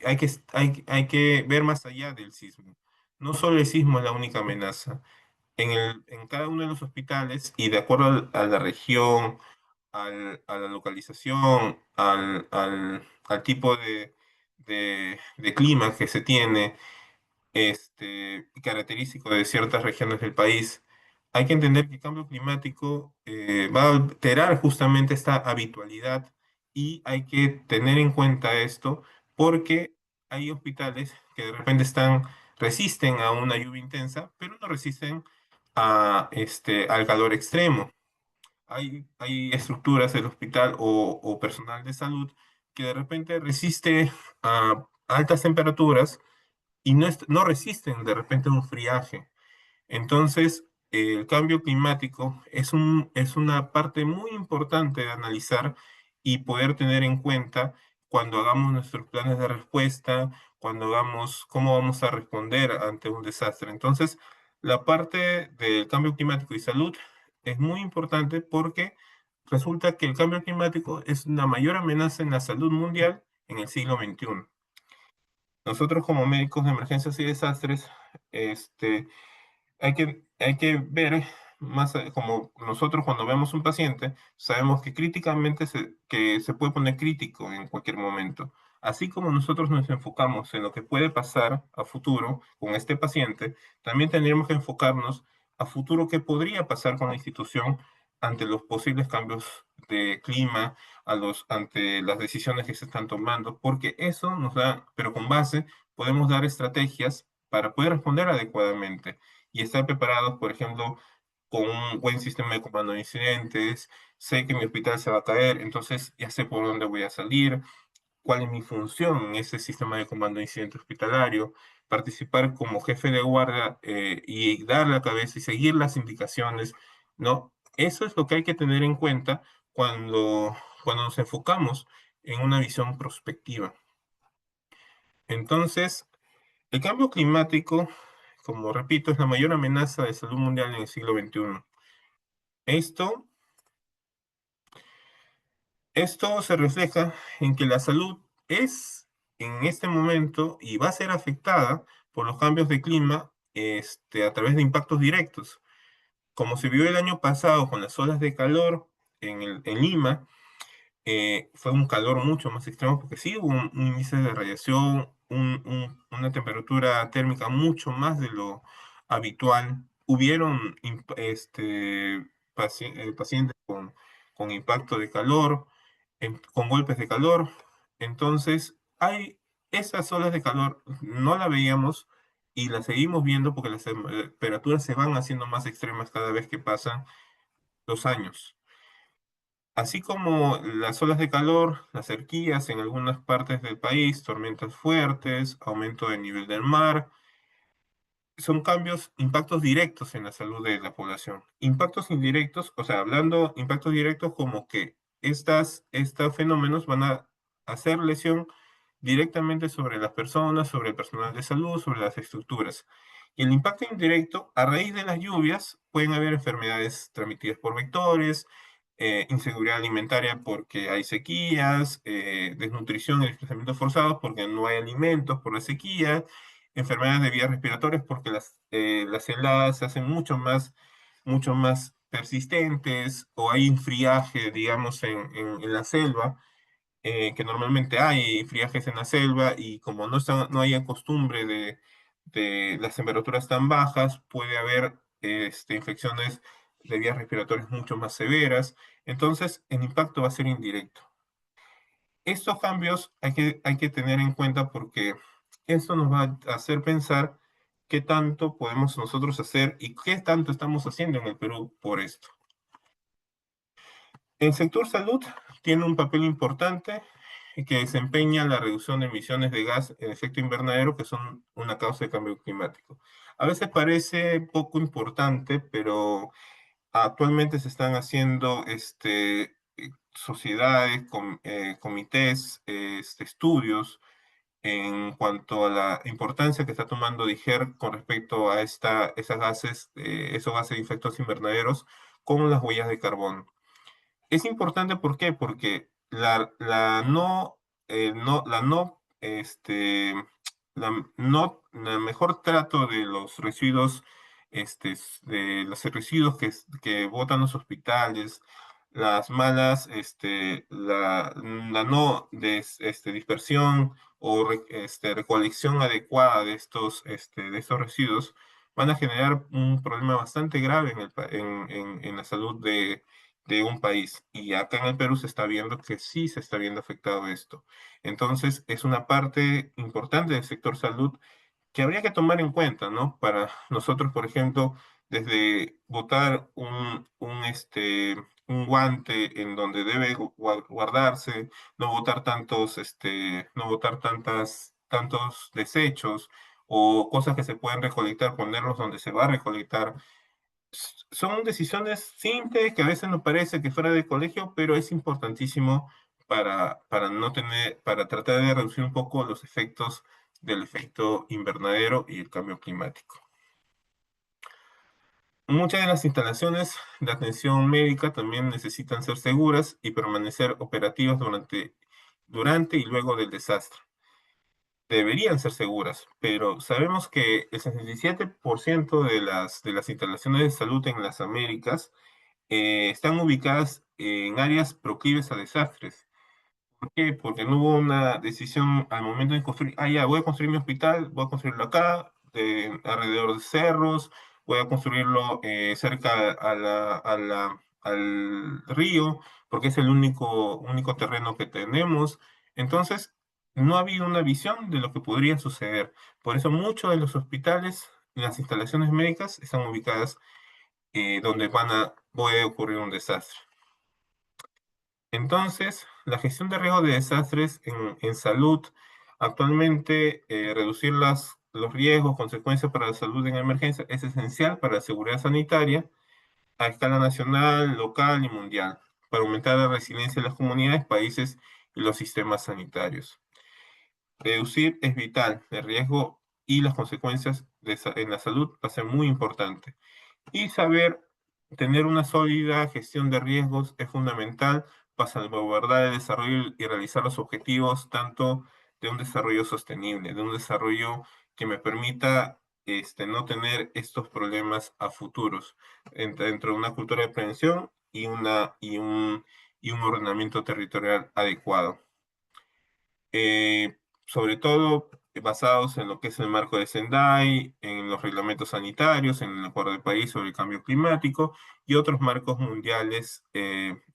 hay que ver más allá del sismo. No solo el sismo es la única amenaza. En cada uno de los hospitales, y de acuerdo a la región, a la localización, al tipo de clima que se tiene, característico de ciertas regiones del país, hay que entender que el cambio climático va a alterar justamente esta habitualidad y hay que tener en cuenta esto porque hay hospitales que de repente resisten a una lluvia intensa, pero no resisten al calor extremo. Hay estructuras del hospital o personal de salud que de repente resiste a altas temperaturas y no resisten de repente un friaje. Entonces, el cambio climático es una parte muy importante de analizar y poder tener en cuenta cuando hagamos nuestros planes de respuesta, cuando hagamos cómo vamos a responder ante un desastre. Entonces, la parte del cambio climático y salud es muy importante porque resulta que el cambio climático es una mayor amenaza en la salud mundial en el siglo XXI. Nosotros como médicos de emergencias y desastres, hay que ver más como nosotros cuando vemos un paciente, sabemos que que se puede poner crítico en cualquier momento. Así como nosotros nos enfocamos en lo que puede pasar a futuro con este paciente, también tendríamos que enfocarnos a futuro qué podría pasar con la institución ante los posibles cambios de clima, ante las decisiones que se están tomando, porque eso nos da, pero con base, podemos dar estrategias para poder responder adecuadamente y estar preparados, por ejemplo, con un buen sistema de comando de incidentes, sé que mi hospital se va a caer, entonces ya sé por dónde voy a salir, cuál es mi función en ese sistema de comando de incidente hospitalario, participar como jefe de guardia y dar la cabeza y seguir las indicaciones, ¿no? Eso es lo que hay que tener en cuenta cuando nos enfocamos en una visión prospectiva. Entonces, el cambio climático, como repito, es la mayor amenaza de salud mundial en el siglo XXI. Esto Esto se refleja en que la salud es en este momento y va a ser afectada por los cambios de clima a través de impactos directos. Como se vio el año pasado con las olas de calor en Lima, fue un calor mucho más extremo porque sí hubo un índice de radiación, una temperatura térmica mucho más de lo habitual. Hubieron pacientes con impacto de calor, con golpes de calor. Entonces, hay esas olas de calor, no la veíamos y la seguimos viendo porque las temperaturas se van haciendo más extremas cada vez que pasan los años. Así como las olas de calor, las sequías en algunas partes del país, tormentas fuertes, aumento del nivel del mar, son cambios, impactos directos en la salud de la población. Impactos indirectos, o sea, hablando impactos directos como que estos fenómenos van a hacer lesión directamente sobre las personas, sobre el personal de salud, sobre las estructuras. Y el impacto indirecto, a raíz de las lluvias, pueden haber enfermedades transmitidas por vectores, inseguridad alimentaria porque hay sequías, desnutrición y desplazamientos forzados porque no hay alimentos por la sequía, enfermedades de vías respiratorias porque las heladas se hacen mucho más persistentes o hay friaje, digamos, en la selva, que normalmente hay friajes en la selva y como no hay costumbre de las temperaturas tan bajas, puede haber infecciones de vías respiratorias mucho más severas. Entonces, el impacto va a ser indirecto. Estos cambios hay que tener en cuenta porque esto nos va a hacer pensar qué tanto podemos nosotros hacer y qué tanto estamos haciendo en el Perú por esto. El sector salud tiene un papel importante que desempeña la reducción de emisiones de gas de efecto invernadero que son una causa de cambio climático. A veces parece poco importante, pero actualmente se están haciendo sociedades, comités, estudios en cuanto a la importancia que está tomando DIGER con respecto a esos gases de efectos invernaderos con las huellas de carbono. Es importante, ¿por qué? Porque el mejor trato de los residuos, de los residuos que botan los hospitales, las malas, la no dispersión o recolección adecuada de estos residuos van a generar un problema bastante grave en la salud de un país. Y acá en el Perú se está viendo que sí se está viendo afectado esto. Entonces, es una parte importante del sector salud que habría que tomar en cuenta, ¿no? Para nosotros, por ejemplo, desde botar un guante en donde debe guardarse, no botar no botar tantos desechos o cosas que se pueden recolectar, ponerlos donde se va a recolectar, son decisiones simples que a veces nos parece que fuera de colegio, pero es importantísimo para no tener, para tratar de reducir un poco los efectos del efecto invernadero y el cambio climático. Muchas de las instalaciones de atención médica también necesitan ser seguras y permanecer operativas durante y luego del desastre. Deberían ser seguras, pero sabemos que el 67% de las instalaciones de salud en las Américas están ubicadas en áreas proclives a desastres. ¿Por qué? Porque no hubo una decisión al momento de construir, ya, voy a construir mi hospital, voy a construirlo acá, alrededor de cerros, voy a construirlo cerca al río, porque es el único terreno que tenemos. Entonces, no ha habido una visión de lo que podría suceder. Por eso muchos de los hospitales y las instalaciones médicas están ubicadas donde puede ocurrir un desastre. Entonces, la gestión de riesgo de desastres en salud, actualmente reducir los riesgos, consecuencias para la salud en emergencia es esencial para la seguridad sanitaria a escala nacional, local y mundial, para aumentar la resiliencia de las comunidades, países y los sistemas sanitarios. Reducir es vital, el riesgo y las consecuencias en la salud va a ser muy importante. Y tener una sólida gestión de riesgos es fundamental para salvaguardar el desarrollo y realizar los objetivos tanto de un desarrollo sostenible, de un desarrollo que me permita no tener estos problemas a futuros, dentro de una cultura de prevención y un ordenamiento territorial adecuado. Sobre todo basados en lo que es el marco de Sendai, en los reglamentos sanitarios, en el Acuerdo de París sobre el cambio climático y otros marcos mundiales,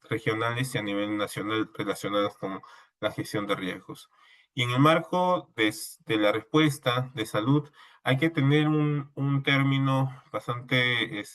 regionales y a nivel nacional relacionados con la gestión de riesgos. Y en el marco de la respuesta de salud, hay que tener un término bastante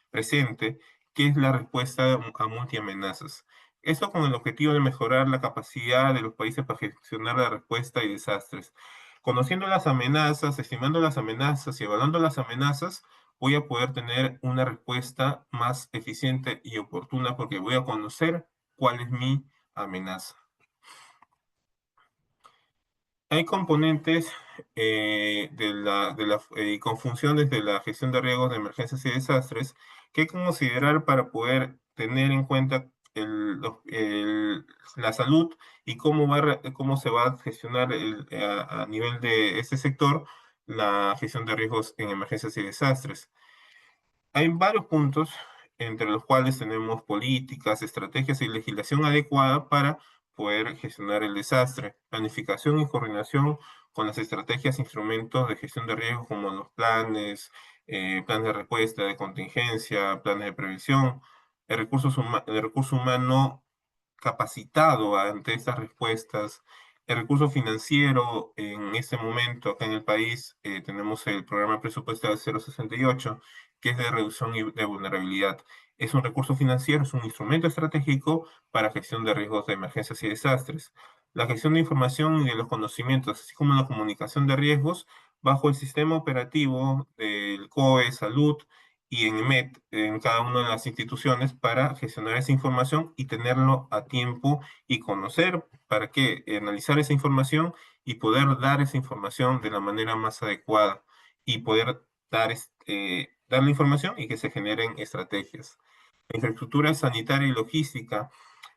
presente, que es la respuesta a multiamenazas. Esto con el objetivo de mejorar la capacidad de los países para gestionar la respuesta y desastres. Conociendo las amenazas, estimando las amenazas y evaluando las amenazas, voy a poder tener una respuesta más eficiente y oportuna porque voy a conocer cuál es mi amenaza. Hay componentes y con funciones de la gestión de riesgos de emergencias y desastres que hay que considerar para poder tener en cuenta la salud y cómo se va a gestionar a nivel de este sector la gestión de riesgos en emergencias y desastres. Hay varios puntos entre los cuales tenemos políticas, estrategias y legislación adecuada para poder gestionar el desastre. Planificación y coordinación con las estrategias e instrumentos de gestión de riesgos como los planes, planes de respuesta, de contingencia, planes de prevención, el recurso humano capacitado ante estas respuestas. El recurso financiero en este momento acá en el país tenemos el programa presupuestario 068, que es de reducción de vulnerabilidad. Es un recurso financiero, es un instrumento estratégico para gestión de riesgos de emergencias y desastres. La gestión de información y de los conocimientos, así como la comunicación de riesgos, bajo el sistema operativo del COE, Salud, y en MET, en cada una de las instituciones, para gestionar esa información y tenerlo a tiempo y conocer para qué analizar esa información y poder dar esa información de la manera más adecuada y poder dar la información y que se generen estrategias. La infraestructura sanitaria y logística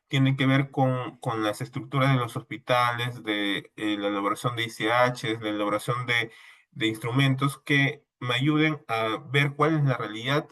tiene que ver con las estructuras de los hospitales, de la elaboración de ICH, de la elaboración de instrumentos que me ayuden a ver cuál es la realidad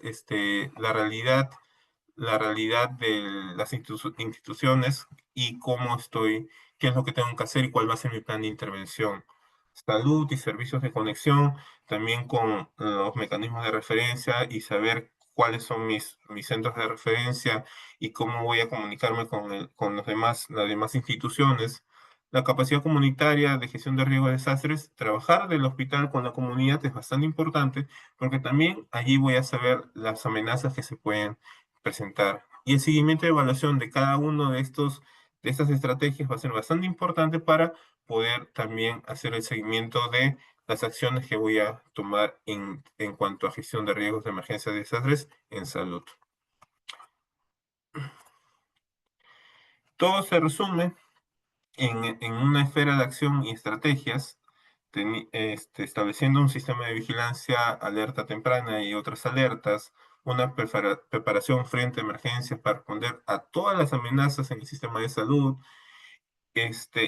de las instituciones y qué es lo que tengo que hacer y cuál va a ser mi plan de intervención. Salud y servicios de conexión, también con los mecanismos de referencia y saber cuáles son mis centros de referencia y cómo voy a comunicarme con las demás instituciones. La capacidad comunitaria de gestión de riesgos de desastres, trabajar del hospital con la comunidad es bastante importante porque también allí voy a saber las amenazas que se pueden presentar. Y el seguimiento y evaluación de cada uno de estas estrategias va a ser bastante importante para poder también hacer el seguimiento de las acciones que voy a tomar en cuanto a gestión de riesgos de emergencia y desastres en salud. Todo se resume en una esfera de acción y estrategias, estableciendo un sistema de vigilancia, alerta temprana y otras alertas, una preparación frente a emergencias para responder a todas las amenazas en el sistema de salud,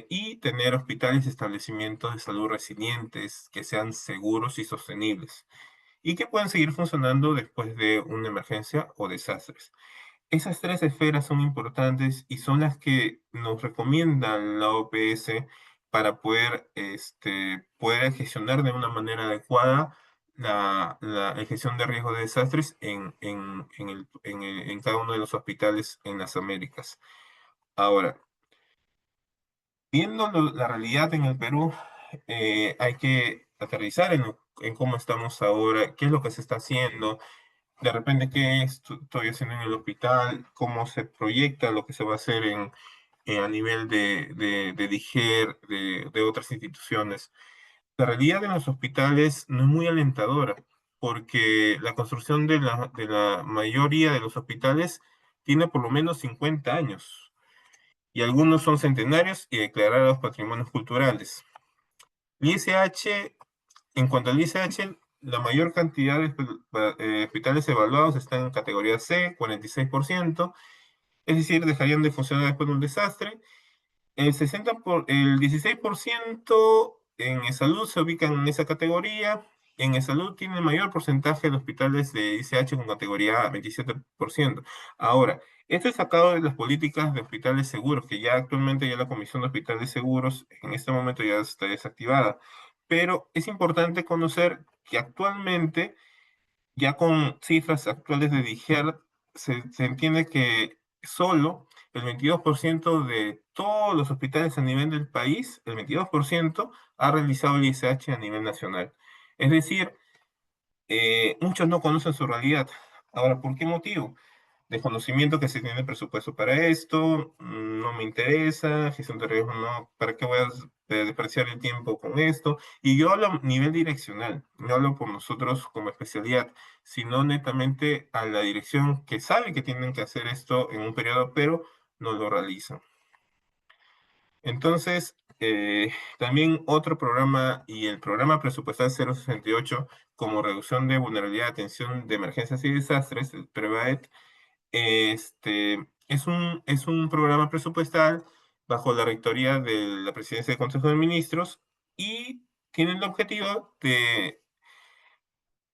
y tener hospitales y establecimientos de salud resilientes que sean seguros y sostenibles y que puedan seguir funcionando después de una emergencia o desastres. Esas tres esferas son importantes y son las que nos recomienda la OPS para poder gestionar de una manera adecuada la gestión de riesgo de desastres en cada uno de los hospitales en las Américas. Ahora, viendo la realidad en el Perú, hay que aterrizar en cómo estamos ahora, qué es lo que se está haciendo, de repente qué estoy haciendo en el hospital, cómo se proyecta lo que se va a hacer a nivel de DIGER, de otras instituciones. La realidad en los hospitales no es muy alentadora, porque la construcción de la mayoría de los hospitales tiene por lo menos 50 años y algunos son centenarios y declarados patrimonios culturales. El ISH, en cuanto al ISH, la mayor cantidad de hospitales evaluados están en categoría C, 46%, es decir, dejarían de funcionar después de un desastre. El 16% en salud se ubican en esa categoría. En salud tiene mayor porcentaje de hospitales de ICH con categoría A, 27%. Ahora, esto es sacado de las políticas de hospitales seguros, que ya actualmente ya la Comisión de Hospitales Seguros en este momento ya está desactivada. Pero es importante conocer que actualmente, ya con cifras actuales de DIGER, se entiende que solo el 22% de todos los hospitales a nivel del país, el 22% ha realizado el ISH a nivel nacional. Es decir, muchos no conocen su realidad. Ahora, ¿por qué motivo? Desconocimiento que se tiene presupuesto para esto, no me interesa, gestión de riesgo no, ¿para qué voy a desperdiciar el tiempo con esto? Y yo hablo a nivel direccional, no hablo por nosotros como especialidad, sino netamente a la dirección que sabe que tienen que hacer esto en un periodo, pero no lo realizan. Entonces, también otro programa y el programa presupuestal 068 como reducción de vulnerabilidad, atención de emergencias y desastres, el PREVAET, es un programa presupuestal bajo la rectoría de la Presidencia del Consejo de Ministros y tiene el objetivo de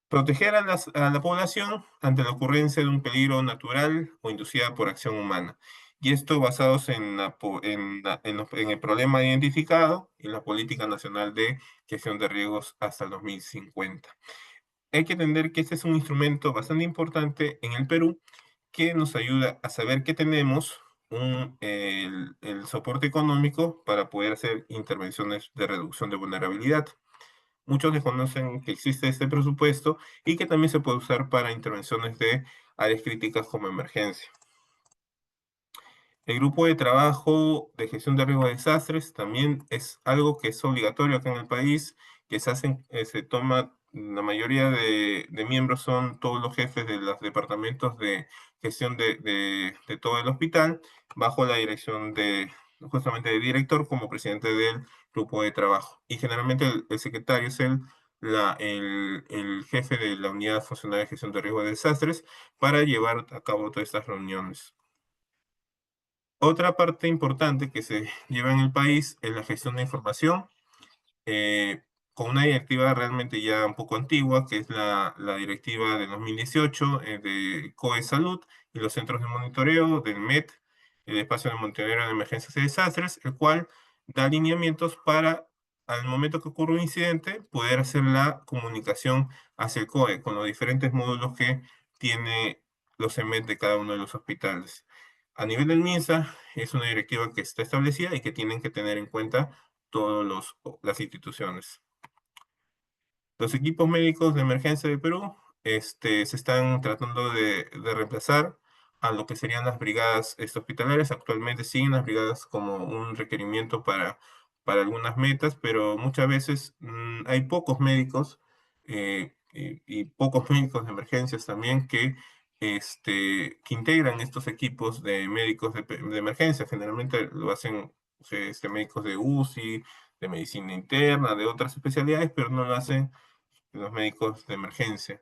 proteger a la población ante la ocurrencia de un peligro natural o inducida por acción humana. Y esto basados en, en el problema identificado y la Política Nacional de Gestión de Riesgos hasta el 2050. Hay que entender que este es un instrumento bastante importante en el Perú que nos ayuda a saber que tenemos el soporte económico para poder hacer intervenciones de reducción de vulnerabilidad. Muchos desconocen que existe este presupuesto y que también se puede usar para intervenciones de áreas críticas como emergencia. El grupo de trabajo de gestión de riesgo de desastres también es algo que es obligatorio acá en el país, que se toma, la mayoría de miembros son todos los jefes de los departamentos de gestión de todo el hospital, bajo la dirección justamente del director como presidente del grupo de trabajo. Y generalmente el secretario es el jefe de la unidad funcional de gestión de riesgo de desastres para llevar a cabo todas estas reuniones. Otra parte importante que se lleva en el país es la gestión de información, eh, con una directiva realmente ya un poco antigua, que es la directiva de 2018 de COE Salud y los centros de monitoreo del MET, el espacio de monitoreo de emergencias y desastres, el cual da alineamientos para, al momento que ocurre un incidente, poder hacer la comunicación hacia el COE con los diferentes módulos que tiene los EMET de cada uno de los hospitales. A nivel del MINSA, es una directiva que está establecida y que tienen que tener en cuenta todas las instituciones. Los equipos médicos de emergencia de Perú se están tratando de reemplazar a lo que serían las brigadas hospitalarias. Actualmente siguen las brigadas como un requerimiento para algunas metas, pero muchas veces hay pocos médicos y pocos médicos de emergencias también que integran estos equipos de médicos de emergencia. Generalmente lo hacen médicos de UCI, de medicina interna, de otras especialidades, pero no lo hacen los médicos de emergencia.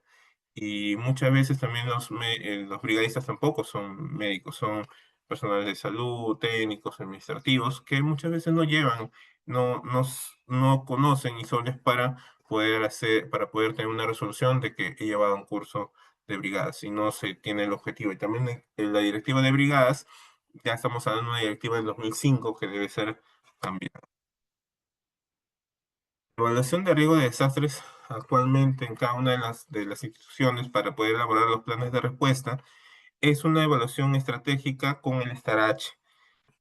Y muchas veces también los brigadistas tampoco son médicos, son personales de salud, técnicos, administrativos, que muchas veces no llevan, no conocen y solo es para poder tener una resolución de que he llevado un curso de brigadas y no se tiene el objetivo. Y también en la directiva de brigadas, ya estamos hablando de una directiva del 2005 que debe ser cambiada. Evaluación de riesgo de desastres actualmente en cada una de las instituciones para poder elaborar los planes de respuesta es una evaluación estratégica con el STARH.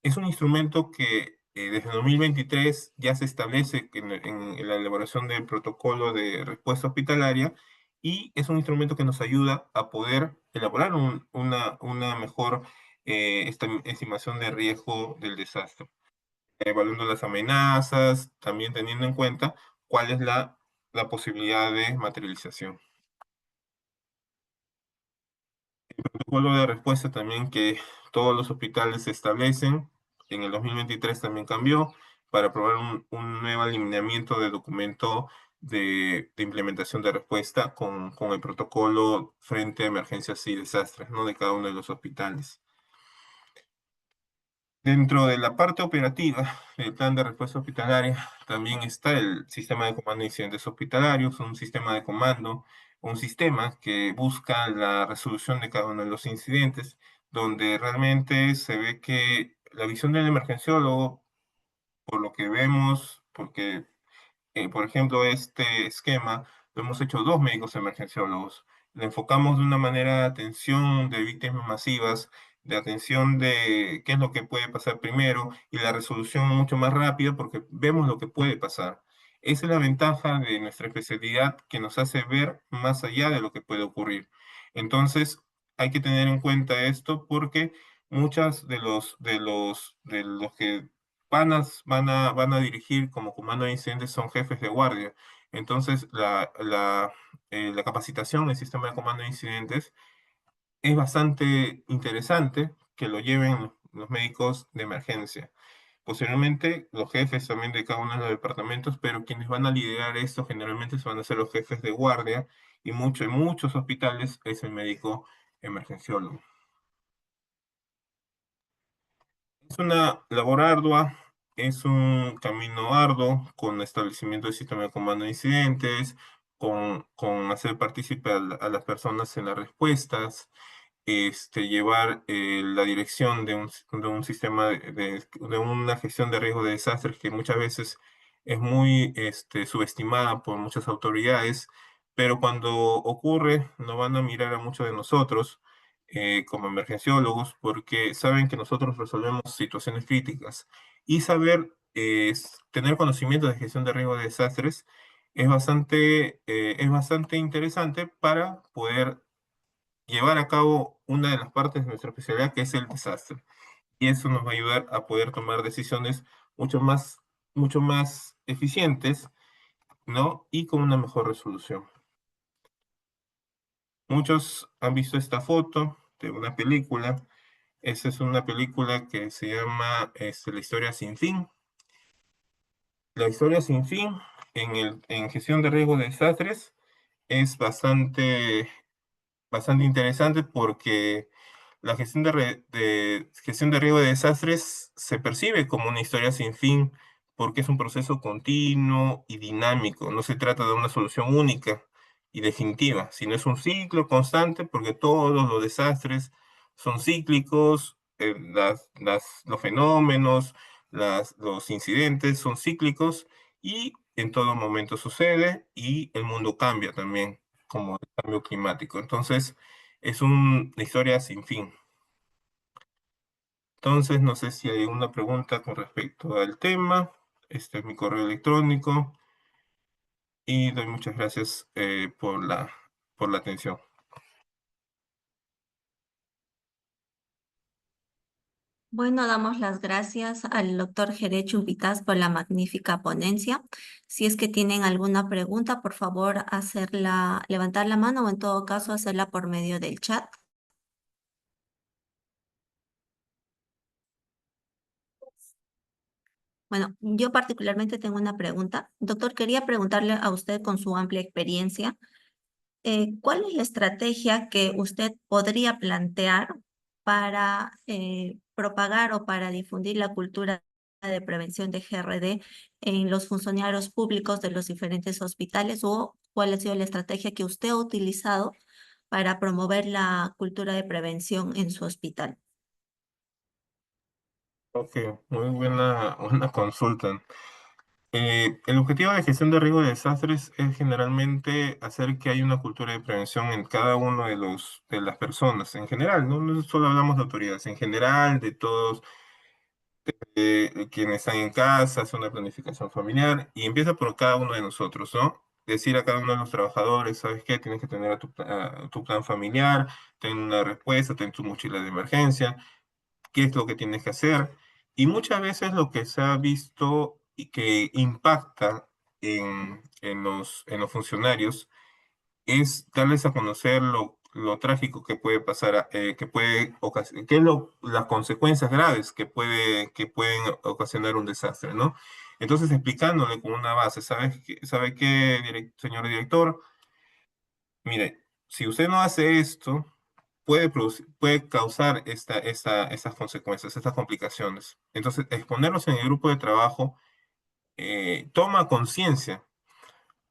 Es un instrumento que desde 2023 ya se establece en la elaboración del protocolo de respuesta hospitalaria y es un instrumento que nos ayuda a poder elaborar una mejor estimación de riesgo del desastre, evaluando las amenazas, también teniendo en cuenta cuál es la posibilidad de materialización. El protocolo de respuesta también que todos los hospitales establecen, en el 2023 también cambió para aprobar un nuevo alineamiento de documento de implementación de respuesta con el protocolo frente a emergencias y desastres, ¿no? De cada uno de los hospitales. Dentro de la parte operativa del plan de respuesta hospitalaria también está el sistema de comando de incidentes hospitalarios, un sistema de comando, un sistema que busca la resolución de cada uno de los incidentes, donde realmente se ve que la visión del emergenciólogo, por lo que vemos, porque por ejemplo, este esquema lo hemos hecho dos médicos emergenciólogos. Le enfocamos de una manera de atención de víctimas masivas, de atención de qué es lo que puede pasar primero y la resolución mucho más rápida porque vemos lo que puede pasar. Esa es la ventaja de nuestra especialidad que nos hace ver más allá de lo que puede ocurrir. Entonces, hay que tener en cuenta esto porque muchas de los que van a dirigir como comando de incidentes son jefes de guardia. Entonces, la capacitación del sistema de comando de incidentes es bastante interesante que lo lleven los médicos de emergencia. Posteriormente, los jefes también de cada uno de los departamentos, pero quienes van a liderar esto generalmente van a ser los jefes de guardia y en muchos hospitales es el médico emergenciólogo. Es una labor ardua, es un camino arduo con establecimiento del sistema de comando de incidentes, con hacer partícipe a las personas en las respuestas, llevar la dirección de un sistema de una gestión de riesgo de desastres que muchas veces es muy subestimada por muchas autoridades, pero cuando ocurre no van a mirar a muchos de nosotros como emergenciólogos porque saben que nosotros resolvemos situaciones críticas y saber tener conocimiento de gestión de riesgo de desastres es bastante interesante para poder llevar a cabo una de las partes de nuestra especialidad, que es el desastre. Y eso nos va a ayudar a poder tomar decisiones mucho más eficientes, ¿no? Y con una mejor resolución. Muchos han visto esta foto de una película. Esa es una película que se llama La historia sin fin. La historia sin fin en gestión de riesgo de desastres es bastante interesante porque la gestión de riesgo de desastres se percibe como una historia sin fin porque es un proceso continuo y dinámico. No se trata de una solución única y definitiva, sino es un ciclo constante porque todos los desastres son cíclicos, los fenómenos, los incidentes son cíclicos y en todo momento sucede y el mundo cambia también como el cambio climático. Entonces, es una historia sin fin. Entonces, no sé si hay alguna pregunta con respecto al tema. Este es mi correo electrónico y doy muchas gracias por la atención. Bueno, damos las gracias al doctor Jerez Chumpitaz por la magnífica ponencia. Si es que tienen alguna pregunta, por favor, levantar la mano o en todo caso hacerla por medio del chat. Bueno, yo particularmente tengo una pregunta. Doctor, quería preguntarle a usted con su amplia experiencia, ¿cuál es la estrategia que usted podría plantear para propagar o para difundir la cultura de prevención de GRD en los funcionarios públicos de los diferentes hospitales o cuál ha sido la estrategia que usted ha utilizado para promover la cultura de prevención en su hospital? Ok, muy buena consulta. El objetivo de gestión de riesgo de desastres es generalmente hacer que haya una cultura de prevención en cada uno de las personas, en general, ¿no? No solo hablamos de autoridades, en general, de todos quienes están en casa, hacer una planificación familiar y empieza por cada uno de nosotros, ¿no? Decir a cada uno de los trabajadores, ¿sabes qué? Tienes que tener a tu plan familiar, ten una respuesta, ten tu mochila de emergencia, qué es lo que tienes que hacer. Y muchas veces lo que se ha visto y que impacta en los funcionarios es darles a conocer lo trágico que puede pasar, qué es las consecuencias graves que pueden ocasionar un desastre, ¿no? Entonces, explicándole con una base, ¿sabe qué, señor director? Mire, si usted no hace esto, puede causar estas consecuencias, estas complicaciones. Entonces, exponerlos en el grupo de trabajo toma conciencia,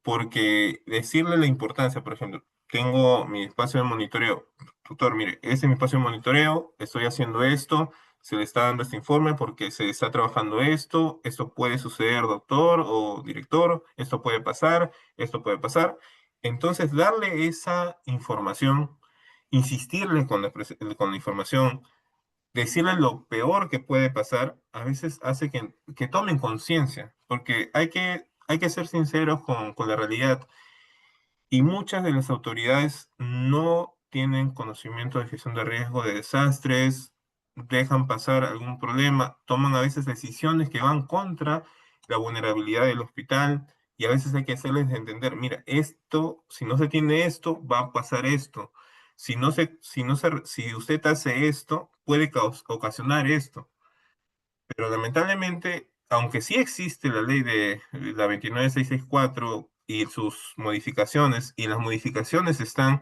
porque decirle la importancia, por ejemplo, tengo mi espacio de monitoreo, tutor, mire, este es mi espacio de monitoreo, estoy haciendo esto, se le está dando este informe porque se está trabajando esto puede suceder, doctor o director, esto puede pasar. Entonces, darle esa información, insistirle con la información, decirle lo peor que puede pasar, a veces hace que tomen conciencia, porque hay que ser sinceros con la realidad. Y muchas de las autoridades no tienen conocimiento de gestión de riesgo de desastres, dejan pasar algún problema, toman a veces decisiones que van contra la vulnerabilidad del hospital, y a veces hay que hacerles entender, mira, esto, si no se tiene esto, va a pasar esto. Si usted hace esto, puede ocasionar esto. Pero lamentablemente, aunque sí existe la ley de la 29664 y sus modificaciones, y las modificaciones están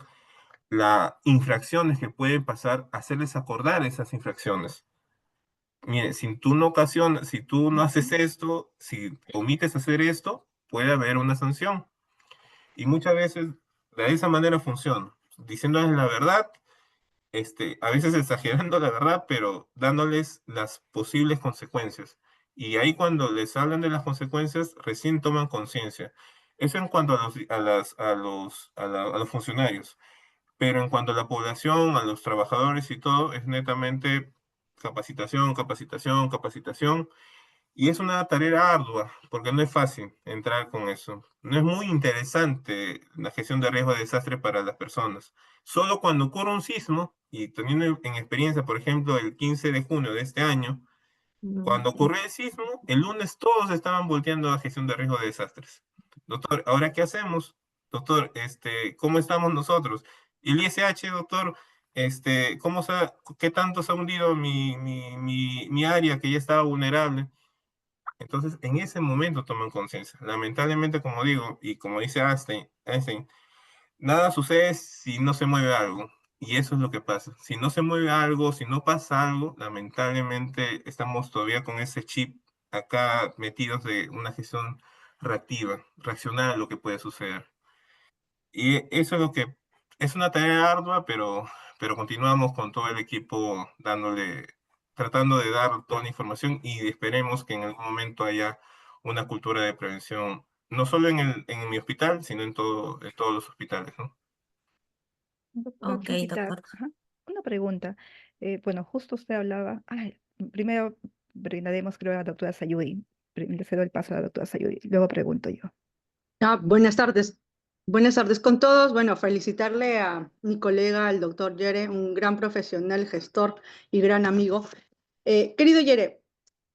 las infracciones que pueden pasar, hacerles acordar esas infracciones. Mire, si tú no haces esto, si omites hacer esto, puede haber una sanción. Y muchas veces de esa manera funciona, diciéndoles la verdad, a veces exagerando la verdad, pero dándoles las posibles consecuencias. Y ahí cuando les hablan de las consecuencias, recién toman conciencia. Eso en cuanto a los funcionarios. Pero en cuanto a la población, a los trabajadores y todo, es netamente capacitación, capacitación, capacitación. Y es una tarea ardua, porque no es fácil entrar con eso. No es muy interesante la gestión de riesgo de desastre para las personas. Solo cuando ocurre un sismo, y teniendo en experiencia, por ejemplo, el 15 de junio de este año, cuando Ok. ocurrió el sismo, el lunes todos estaban volteando a gestión de riesgo de desastres. Doctor, ¿ahora qué hacemos? Doctor, ¿cómo estamos nosotros? El ISH, doctor, ¿qué tanto se ha hundido mi área que ya estaba vulnerable? Entonces, en ese momento toman conciencia. Lamentablemente, como digo, y como dice Einstein, nada sucede si no se mueve algo. Y eso es lo que pasa. Si no se mueve algo, si no pasa algo, lamentablemente estamos todavía con ese chip acá metidos de una gestión reactiva, reaccionar a lo que puede suceder. Y eso es lo que es una tarea ardua, pero continuamos con todo el equipo tratando de dar toda la información, y esperemos que en algún momento haya una cultura de prevención, no solo en mi hospital, sino en todos los hospitales, ¿no? Doctora Ok, Clarita, doctor. ajá, una pregunta. Bueno, justo usted hablaba, primero brindaremos, creo, a la doctora Sayuri. Le cedo el paso a la doctora Sayuri, luego pregunto yo. Buenas tardes. Buenas tardes con todos. Bueno, felicitarle a mi colega, el doctor Yere, un gran profesional, gestor y gran amigo. Querido Yere,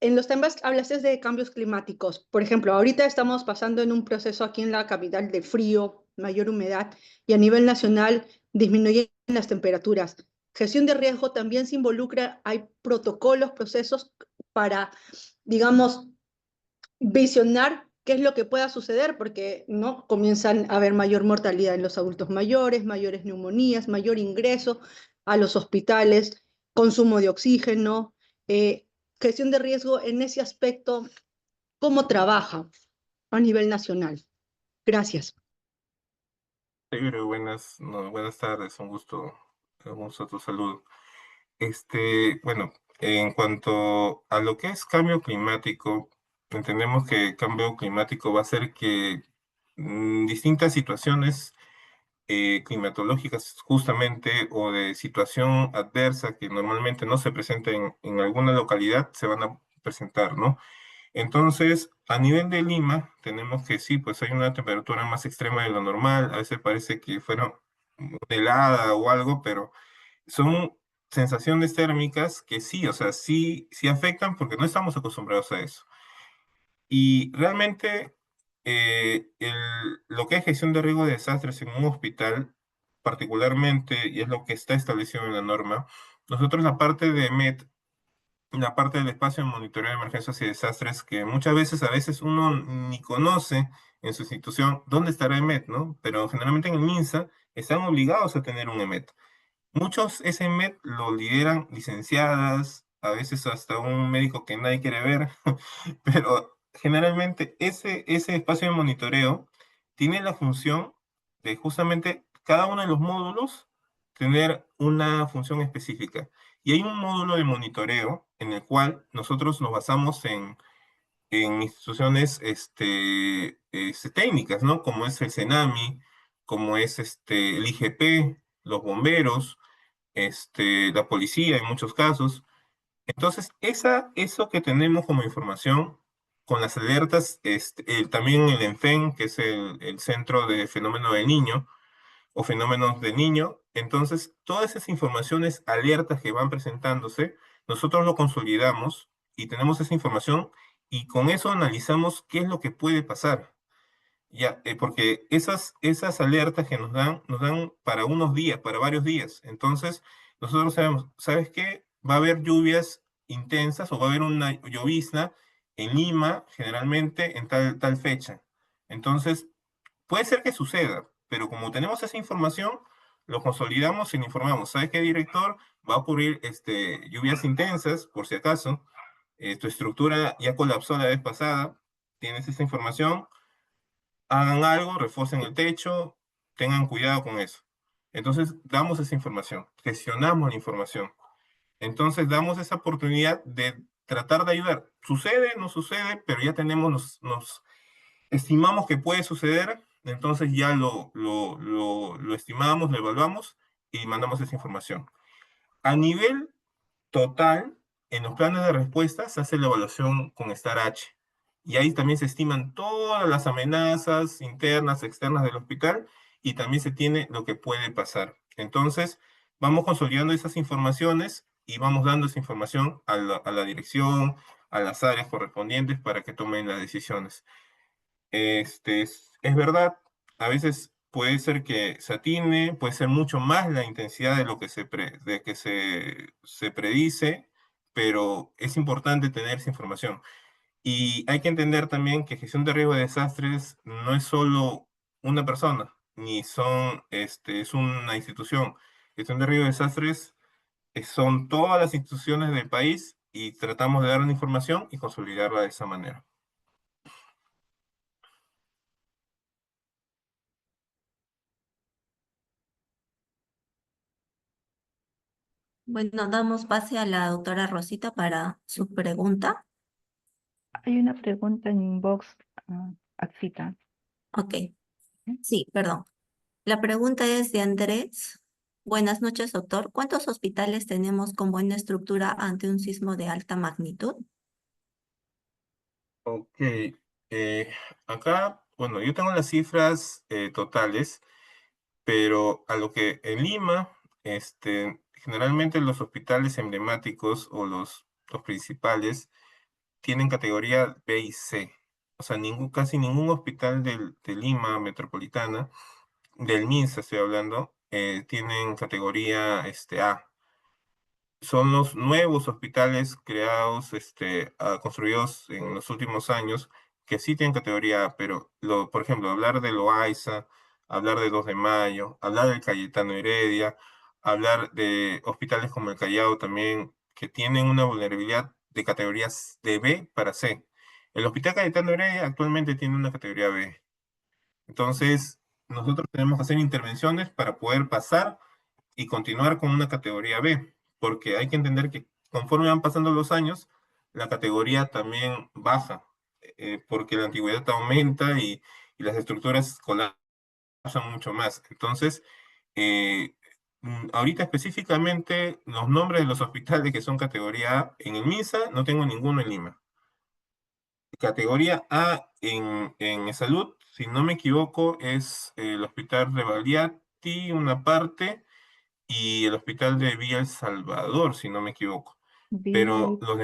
en los temas hablaste de cambios climáticos. Por ejemplo, ahorita estamos pasando en un proceso aquí en la capital de frío, mayor humedad, y a nivel nacional disminuyen las temperaturas. Gestión de riesgo también se involucra, hay protocolos, procesos para, digamos, visionar qué es lo que pueda suceder, porque no comienzan a haber mayor mortalidad en los adultos mayores, mayores neumonías, mayor ingreso a los hospitales, consumo de oxígeno, eh, gestión de riesgo en ese aspecto, ¿cómo trabaja a nivel nacional? Gracias. Seguro, buenas tardes, un gusto tu saludo. Bueno, en cuanto a lo que es cambio climático, entendemos que el cambio climático va a hacer que distintas situaciones climatológicas justamente, o de situación adversa que normalmente no se presenta en alguna localidad, se van a presentar, ¿no? Entonces, a nivel de Lima, tenemos que sí, pues hay una temperatura más extrema de lo normal, a veces parece que fuera una helada o algo, pero son sensaciones térmicas que sí, o sea, sí afectan, porque no estamos acostumbrados a eso. Y realmente lo que es gestión de riesgo de desastres en un hospital, particularmente, y es lo que está establecido en la norma, nosotros la parte de MET, la parte del espacio de monitoreo de emergencias y desastres, que a veces uno ni conoce en su institución dónde estará EMET, ¿no? Pero generalmente en el MINSA están obligados a tener un EMET. Muchos SMED lo lideran licenciadas, a veces hasta un médico que nadie quiere ver, pero generalmente ese espacio de monitoreo tiene la función de justamente cada uno de los módulos tener una función específica. Y hay un módulo de monitoreo en el cual nosotros nos basamos en instituciones técnicas, ¿no? Como es el CENAMI, como es el IGP, los bomberos, la policía en muchos casos. Entonces, eso que tenemos como información con las alertas, también el ENFEN, que es el Centro de Fenómeno del Niño o Fenómenos del Niño, entonces todas esas informaciones, alertas que van presentándose, nosotros lo consolidamos y tenemos esa información y con eso analizamos qué es lo que puede pasar. Ya, porque esas alertas que nos dan para unos días, para varios días. Entonces, nosotros sabemos, ¿sabes qué? Va a haber lluvias intensas o va a haber una llovizna en Lima, generalmente en tal fecha. Entonces, puede ser que suceda, pero como tenemos esa información, lo consolidamos y le informamos. ¿Sabes qué, director? Va a ocurrir lluvias intensas, por si acaso. Tu estructura ya colapsó la vez pasada. Tienes esa información, hagan algo, refuercen el techo, tengan cuidado con eso. Entonces, damos esa información, gestionamos la información. Entonces, damos esa oportunidad de tratar de ayudar. Sucede, no sucede, pero ya nos estimamos que puede suceder, entonces ya lo estimamos, lo evaluamos y mandamos esa información. A nivel total, en los planes de respuesta se hace la evaluación con Star H. Y ahí también se estiman todas las amenazas internas, externas del hospital y también se tiene lo que puede pasar. Entonces, vamos consolidando esas informaciones y vamos dando esa información a la dirección, a las áreas correspondientes para que tomen las decisiones. Es verdad, a veces puede ser que se atine, puede ser mucho más la intensidad de lo que se predice, pero es importante tener esa información. Y hay que entender también que gestión de riesgo de desastres no es solo una persona, ni es una institución. Gestión de riesgo de desastres son todas las instituciones del país y tratamos de dar una información y consolidarla de esa manera. Bueno, damos pase a la doctora Rosita para su pregunta. Hay una pregunta en inbox, Axita. Ok, sí, perdón. La pregunta es de Andrés. Buenas noches, doctor. ¿Cuántos hospitales tenemos con buena estructura ante un sismo de alta magnitud? Ok, acá, bueno, yo tengo las cifras totales, pero a lo que en Lima, generalmente los hospitales emblemáticos o los principales tienen categoría B y C. O sea, casi ningún hospital de Lima metropolitana, del MINSA estoy hablando, tienen categoría A. Son los nuevos hospitales creados, construidos en los últimos años, que sí tienen categoría A, pero, por ejemplo, hablar de Loaiza, hablar de 2 de Mayo, hablar del Cayetano Heredia, hablar de hospitales como el Callao también, que tienen una vulnerabilidad de categorías de B para C. El Hospital Cayetano Heredia actualmente tiene una categoría B. Entonces, nosotros tenemos que hacer intervenciones para poder pasar y continuar con una categoría B, porque hay que entender que conforme van pasando los años, la categoría también baja, porque la antigüedad aumenta y las estructuras colapsan mucho más. Entonces, eh, ahorita específicamente los nombres de los hospitales que son categoría A en el MINSA, no tengo ninguno en Lima. Categoría A en salud, si no me equivoco, es el Hospital Revaliati, una parte, y el hospital de Villa El Salvador, si no me equivoco. Pero Minsa. los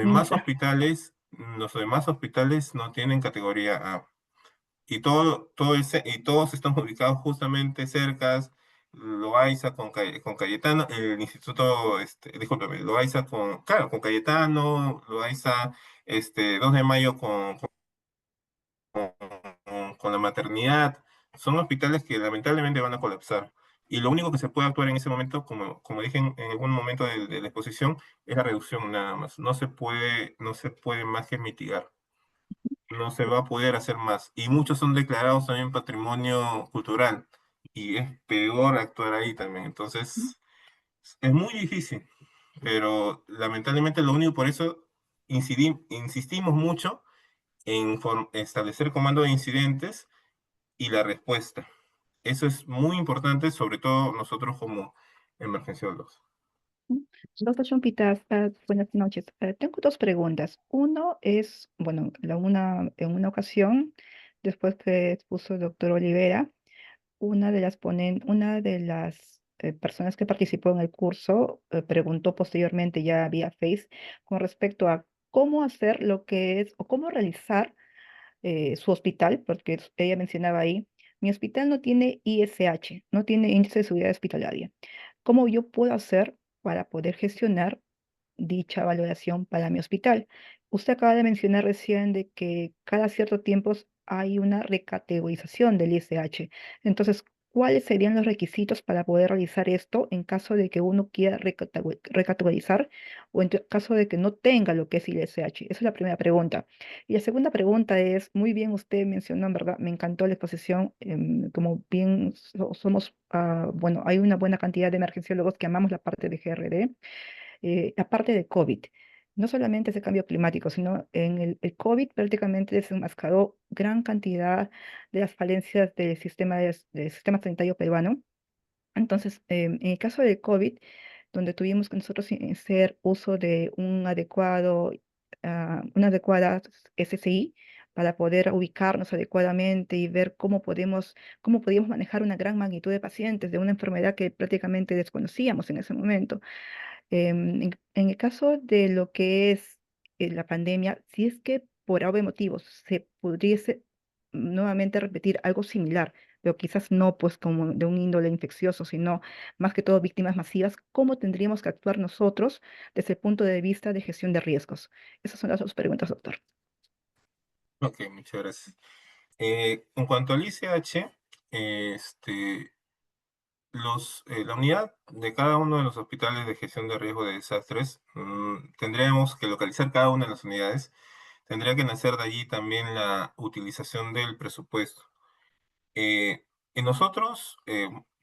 demás hospitales no tienen categoría A. Y y todos están ubicados justamente cerca, Loaiza con Cayetano, el instituto, discúlpeme, Loaiza claro, con Cayetano, Loaiza, 2 de Mayo con la maternidad. Son hospitales que lamentablemente van a colapsar. Y lo único que se puede actuar en ese momento, como dije en algún momento de la exposición, es la reducción nada más. No se puede más que mitigar. No se va a poder hacer más. Y muchos son declarados también patrimonio cultural. Y es peor actuar ahí también. Entonces, es muy difícil. Pero lamentablemente lo único, por eso insistimos mucho en establecer comando de incidentes y la respuesta. Eso es muy importante, sobre todo nosotros como emergenciólogos. Doctor Chompitas, buenas noches. Tengo dos preguntas. Uno es, bueno, en una ocasión, después que expuso el doctor Olivera, una de las personas que participó en el curso preguntó posteriormente ya vía Face con respecto a cómo hacer lo que es o cómo realizar su hospital, porque ella mencionaba ahí, mi hospital no tiene ISH, no tiene índice de seguridad hospitalaria. ¿Cómo yo puedo hacer para poder gestionar dicha valoración para mi hospital? Usted acaba de mencionar recién de que cada cierto tiempo hay una recategorización del ISH. Entonces, ¿cuáles serían los requisitos para poder realizar esto en caso de que uno quiera recategorizar o en caso de que no tenga lo que es el ISH? Esa es la primera pregunta. Y la segunda pregunta es, muy bien usted mencionó, en verdad, me encantó la exposición, como bien somos, bueno, hay una buena cantidad de emergenciólogos que amamos la parte de GRD, la parte de COVID. No solamente ese cambio climático, sino en el COVID prácticamente desenmascaró gran cantidad de las falencias del sistema sanitario peruano. Entonces, en el caso del COVID, donde tuvimos que nosotros hacer uso de una adecuada SSI para poder ubicarnos adecuadamente y ver cómo podíamos manejar una gran magnitud de pacientes de una enfermedad que prácticamente desconocíamos en ese momento. En el caso de lo que es la pandemia, si es que por algún motivo se pudiese nuevamente repetir algo similar, pero quizás no pues como de un índole infeccioso, sino más que todo víctimas masivas, ¿cómo tendríamos que actuar nosotros desde el punto de vista de gestión de riesgos? Esas son las dos preguntas, doctor. Ok, muchas gracias. En cuanto al ICH, la unidad de cada uno de los hospitales de gestión de riesgo de desastres, tendríamos que localizar cada una de las unidades. Tendría que nacer de allí también la utilización del presupuesto. En nosotros,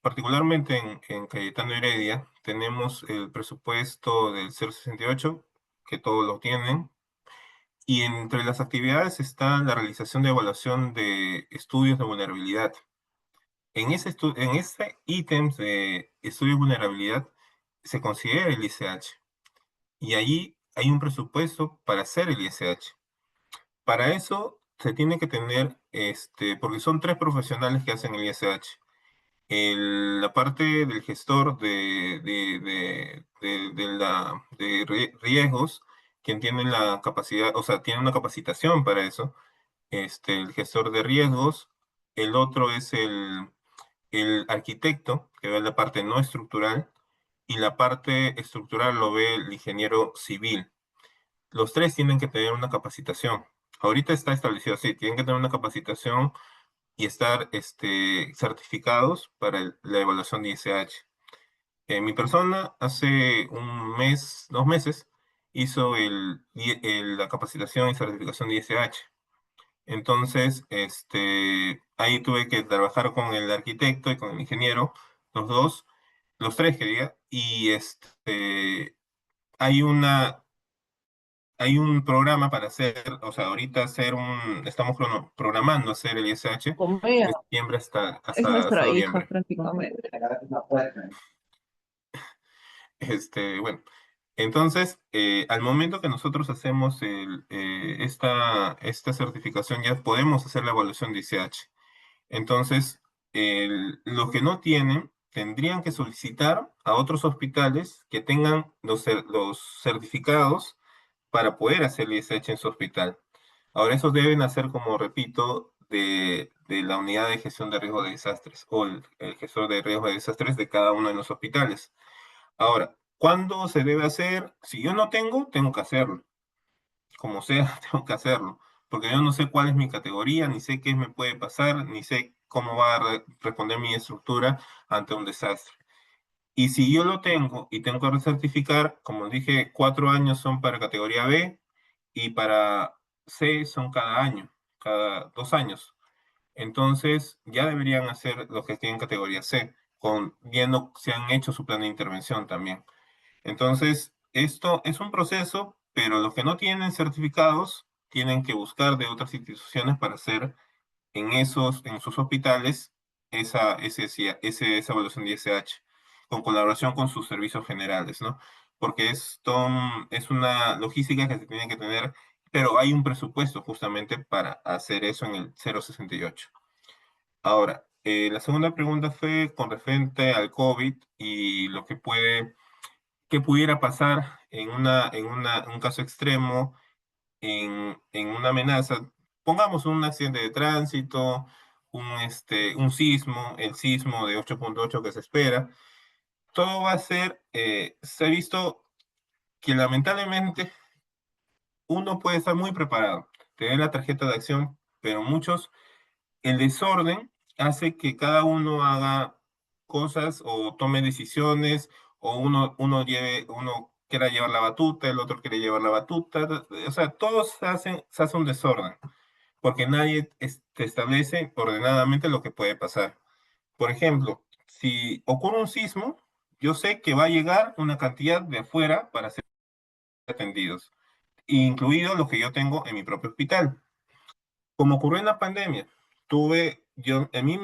particularmente en Cayetano Heredia, tenemos el presupuesto del 068, que todos lo tienen, y entre las actividades está la realización de evaluación de estudios de vulnerabilidad. En ese ítem de estudio de vulnerabilidad se considera el ICH, y allí hay un presupuesto para hacer el ISH. Para eso se tiene que tener, porque son tres profesionales que hacen el ISH. La parte del gestor de riesgos, quien tiene la capacidad, o sea, tiene una capacitación para eso, el gestor de riesgos. El otro es el arquitecto, que ve la parte no estructural, y la parte estructural lo ve el ingeniero civil. Los tres tienen que tener una capacitación. Ahorita está establecido así, tienen que tener una capacitación y estar certificados para la evaluación de ISH. Mi persona hace un mes, 2 meses, hizo la capacitación y certificación de ISH. Entonces, ahí tuve que trabajar con el arquitecto y con el ingeniero, los dos, los tres quería, y hay hay un programa para hacer, o sea, ahorita estamos programando hacer el ISH de septiembre hasta noviembre. Prácticamente. Bueno, entonces, al momento que nosotros hacemos esta certificación, ya podemos hacer la evaluación de ICH. Entonces, los que no tienen, tendrían que solicitar a otros hospitales que tengan los certificados para poder hacer el ISH en su hospital. Ahora, esos deben hacer, como repito, de la unidad de gestión de riesgo de desastres o el gestor de riesgo de desastres de cada uno de los hospitales. Ahora, ¿cuándo se debe hacer? Si yo no tengo que hacerlo. Como sea, tengo que hacerlo. Porque yo no sé cuál es mi categoría, ni sé qué me puede pasar, ni sé cómo va a responder mi estructura ante un desastre. Y si yo lo tengo y tengo que recertificar, como dije, 4 años son para categoría B y para C son cada año, cada 2 años. Entonces ya deberían hacer los que tienen categoría C, viendo si han hecho su plan de intervención también. Entonces, esto es un proceso, pero los que no tienen certificados tienen que buscar de otras instituciones para hacer en sus hospitales esa evaluación de ISH, con colaboración con sus servicios generales, ¿no? Porque es una logística que se tiene que tener, pero hay un presupuesto justamente para hacer eso en el 068. Ahora, la segunda pregunta fue con referente al COVID y lo que qué pudiera pasar un caso extremo, en una amenaza. Pongamos un accidente de tránsito, un sismo, el sismo de 8.8 que se espera. Todo va a ser, se ha visto que lamentablemente uno puede estar muy preparado, tener la tarjeta de acción, pero el desorden hace que cada uno haga cosas o tome decisiones, o uno quiera llevar la batuta, el otro quiere llevar la batuta, o sea, todos se hace un desorden, porque nadie te establece ordenadamente lo que puede pasar. Por ejemplo, si ocurre un sismo, yo sé que va a llegar una cantidad de afuera para ser atendidos, incluido lo que yo tengo en mi propio hospital. Como ocurrió en la pandemia, a mí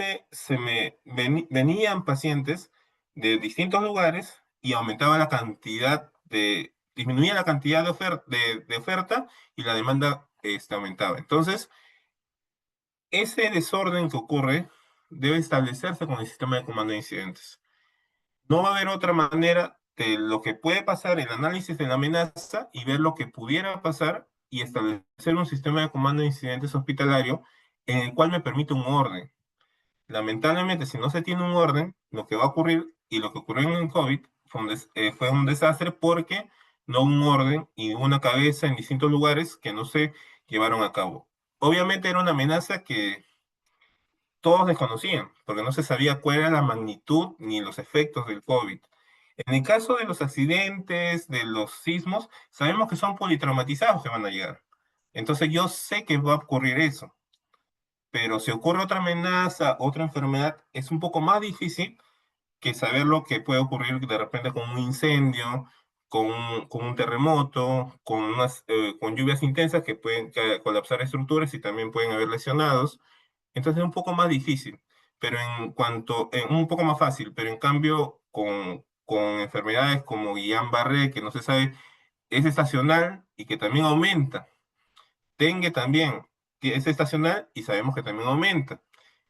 venían pacientes de distintos lugares y disminuía la cantidad de oferta y la demanda aumentaba. Entonces, ese desorden que ocurre debe establecerse con el sistema de comando de incidentes. No va a haber otra manera de lo que puede pasar, el análisis de la amenaza y ver lo que pudiera pasar y establecer un sistema de comando de incidentes hospitalario en el cual me permite un orden. Lamentablemente, si no se tiene un orden, lo que va a ocurrir y lo que ocurrió en el COVID fue un desastre porque no hubo un orden y una cabeza en distintos lugares que no se llevaron a cabo. Obviamente era una amenaza que todos desconocían, porque no se sabía cuál era la magnitud ni los efectos del COVID. En el caso de los accidentes, de los sismos, sabemos que son politraumatizados que van a llegar. Entonces yo sé que va a ocurrir eso. Pero si ocurre otra amenaza, otra enfermedad, es un poco más difícil que saber lo que puede ocurrir de repente con un incendio, con un terremoto, con lluvias intensas que pueden colapsar estructuras y también pueden haber lesionados. Entonces es un poco más difícil, pero un poco más fácil, pero en cambio con enfermedades como Guillain-Barré, que no se sabe, es estacional y que también aumenta. Dengue también, que es estacional y sabemos que también aumenta.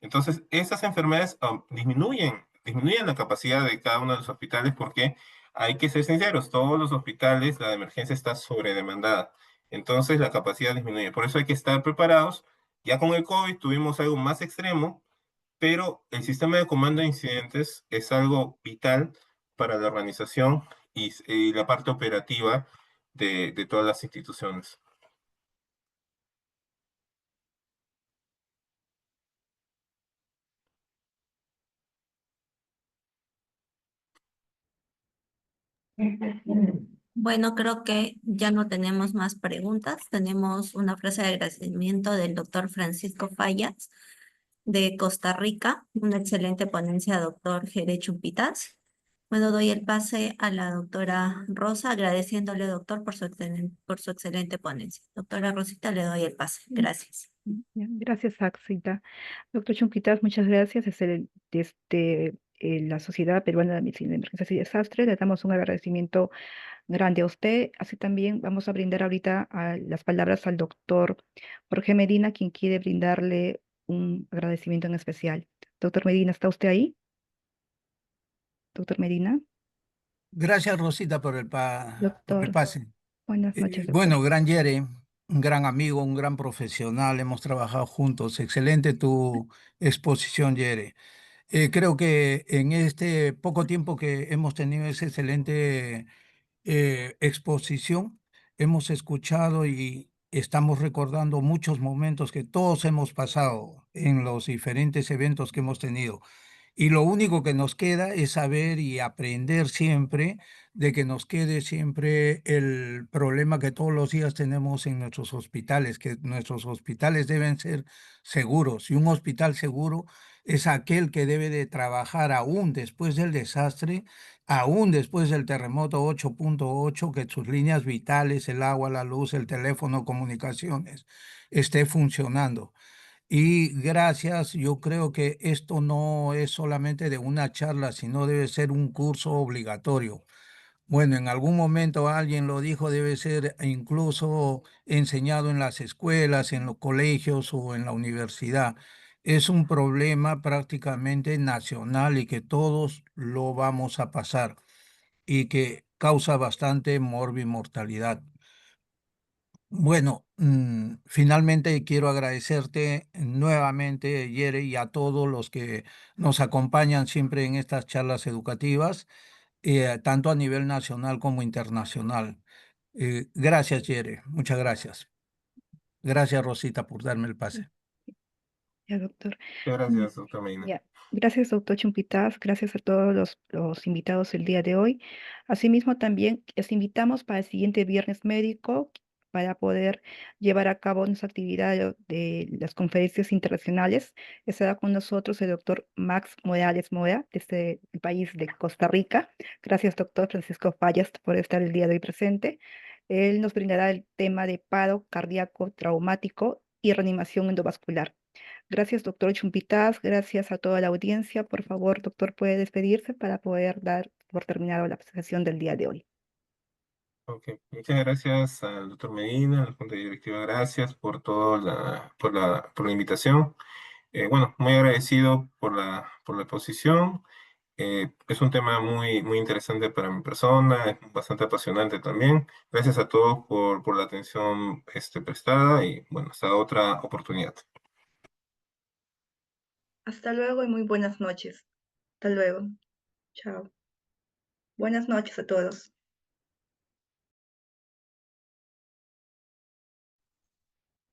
Entonces, esas enfermedades disminuyen la capacidad de cada uno de los hospitales porque hay que ser sinceros, todos los hospitales, la de emergencia está sobredemandada. Entonces, la capacidad disminuye. Por eso hay que estar preparados. Ya con el COVID tuvimos algo más extremo, pero el sistema de comando de incidentes es algo vital para la organización y la parte operativa de todas las instituciones. Bueno, creo que ya no tenemos más preguntas. Tenemos una frase de agradecimiento del doctor Francisco Fallas de Costa Rica, una excelente ponencia, doctor Jere Chumpitas. Bueno, doy el pase a la doctora Rosa, agradeciéndole, doctor, por su excelente ponencia. Doctora Rosita, le doy el pase. Gracias. Ya, gracias, Axita. Doctor Chunquitas, muchas gracias. Desde la Sociedad Peruana de Medicina de Emergencias y Desastres, le damos un agradecimiento grande a usted. Así también vamos a brindar ahorita las palabras al doctor Jorge Medina, quien quiere brindarle un agradecimiento en especial. Doctor Medina, ¿está usted ahí? Doctor Medina. Gracias, Rosita, por el Doctor, pase. buenas noches, doctor. Bueno, gran Yere, un gran amigo, un gran profesional, hemos trabajado juntos. Excelente tu exposición, Yere. Creo que en este poco tiempo que hemos tenido esa excelente exposición, hemos escuchado y estamos recordando muchos momentos que todos hemos pasado en los diferentes eventos que hemos tenido. Y lo único que nos queda es saber y aprender siempre de que nos quede siempre el problema que todos los días tenemos en nuestros hospitales, que nuestros hospitales deben ser seguros. Y un hospital seguro es aquel que debe de trabajar aún después del desastre, aún después del terremoto 8.8, que sus líneas vitales, el agua, la luz, el teléfono, comunicaciones, esté funcionando. Y gracias, yo creo que esto no es solamente de una charla, sino debe ser un curso obligatorio. Bueno, en algún momento alguien lo dijo, debe ser incluso enseñado en las escuelas, en los colegios o en la universidad. Es un problema prácticamente nacional y que todos lo vamos a pasar y que causa bastante mortalidad. Bueno, finalmente quiero agradecerte nuevamente, Yere, y a todos los que nos acompañan siempre en estas charlas educativas, tanto a nivel nacional como internacional. Gracias, Yere, muchas gracias. Gracias, Rosita, por darme el pase. Ya, doctor. Muchas Mm, gracias, doctor Medina. Ya. Gracias, doctor Chumpitaz. Gracias a todos los invitados el día de hoy. Asimismo, también les invitamos para el siguiente viernes médico para poder llevar a cabo nuestra actividad de las conferencias internacionales. Estará con nosotros el doctor Max Morales Mora, desde el país de Costa Rica. Gracias, doctor Francisco Fallas, por estar el día de hoy presente. Él nos brindará el tema de paro cardíaco traumático y reanimación endovascular. Gracias, doctor Chumpitaz. Gracias a toda la audiencia. Por favor, doctor, puede despedirse para poder dar por terminado la sesión del día de hoy. Ok, muchas gracias al doctor Medina, a la Junta Directiva, gracias por todo por la invitación. Bueno, muy agradecido por la exposición. Es un tema muy interesante para mi persona, es bastante apasionante también. Gracias a todos por la atención prestada y bueno, hasta otra oportunidad. Hasta luego y muy buenas noches. Hasta luego. Chao. Buenas noches a todos.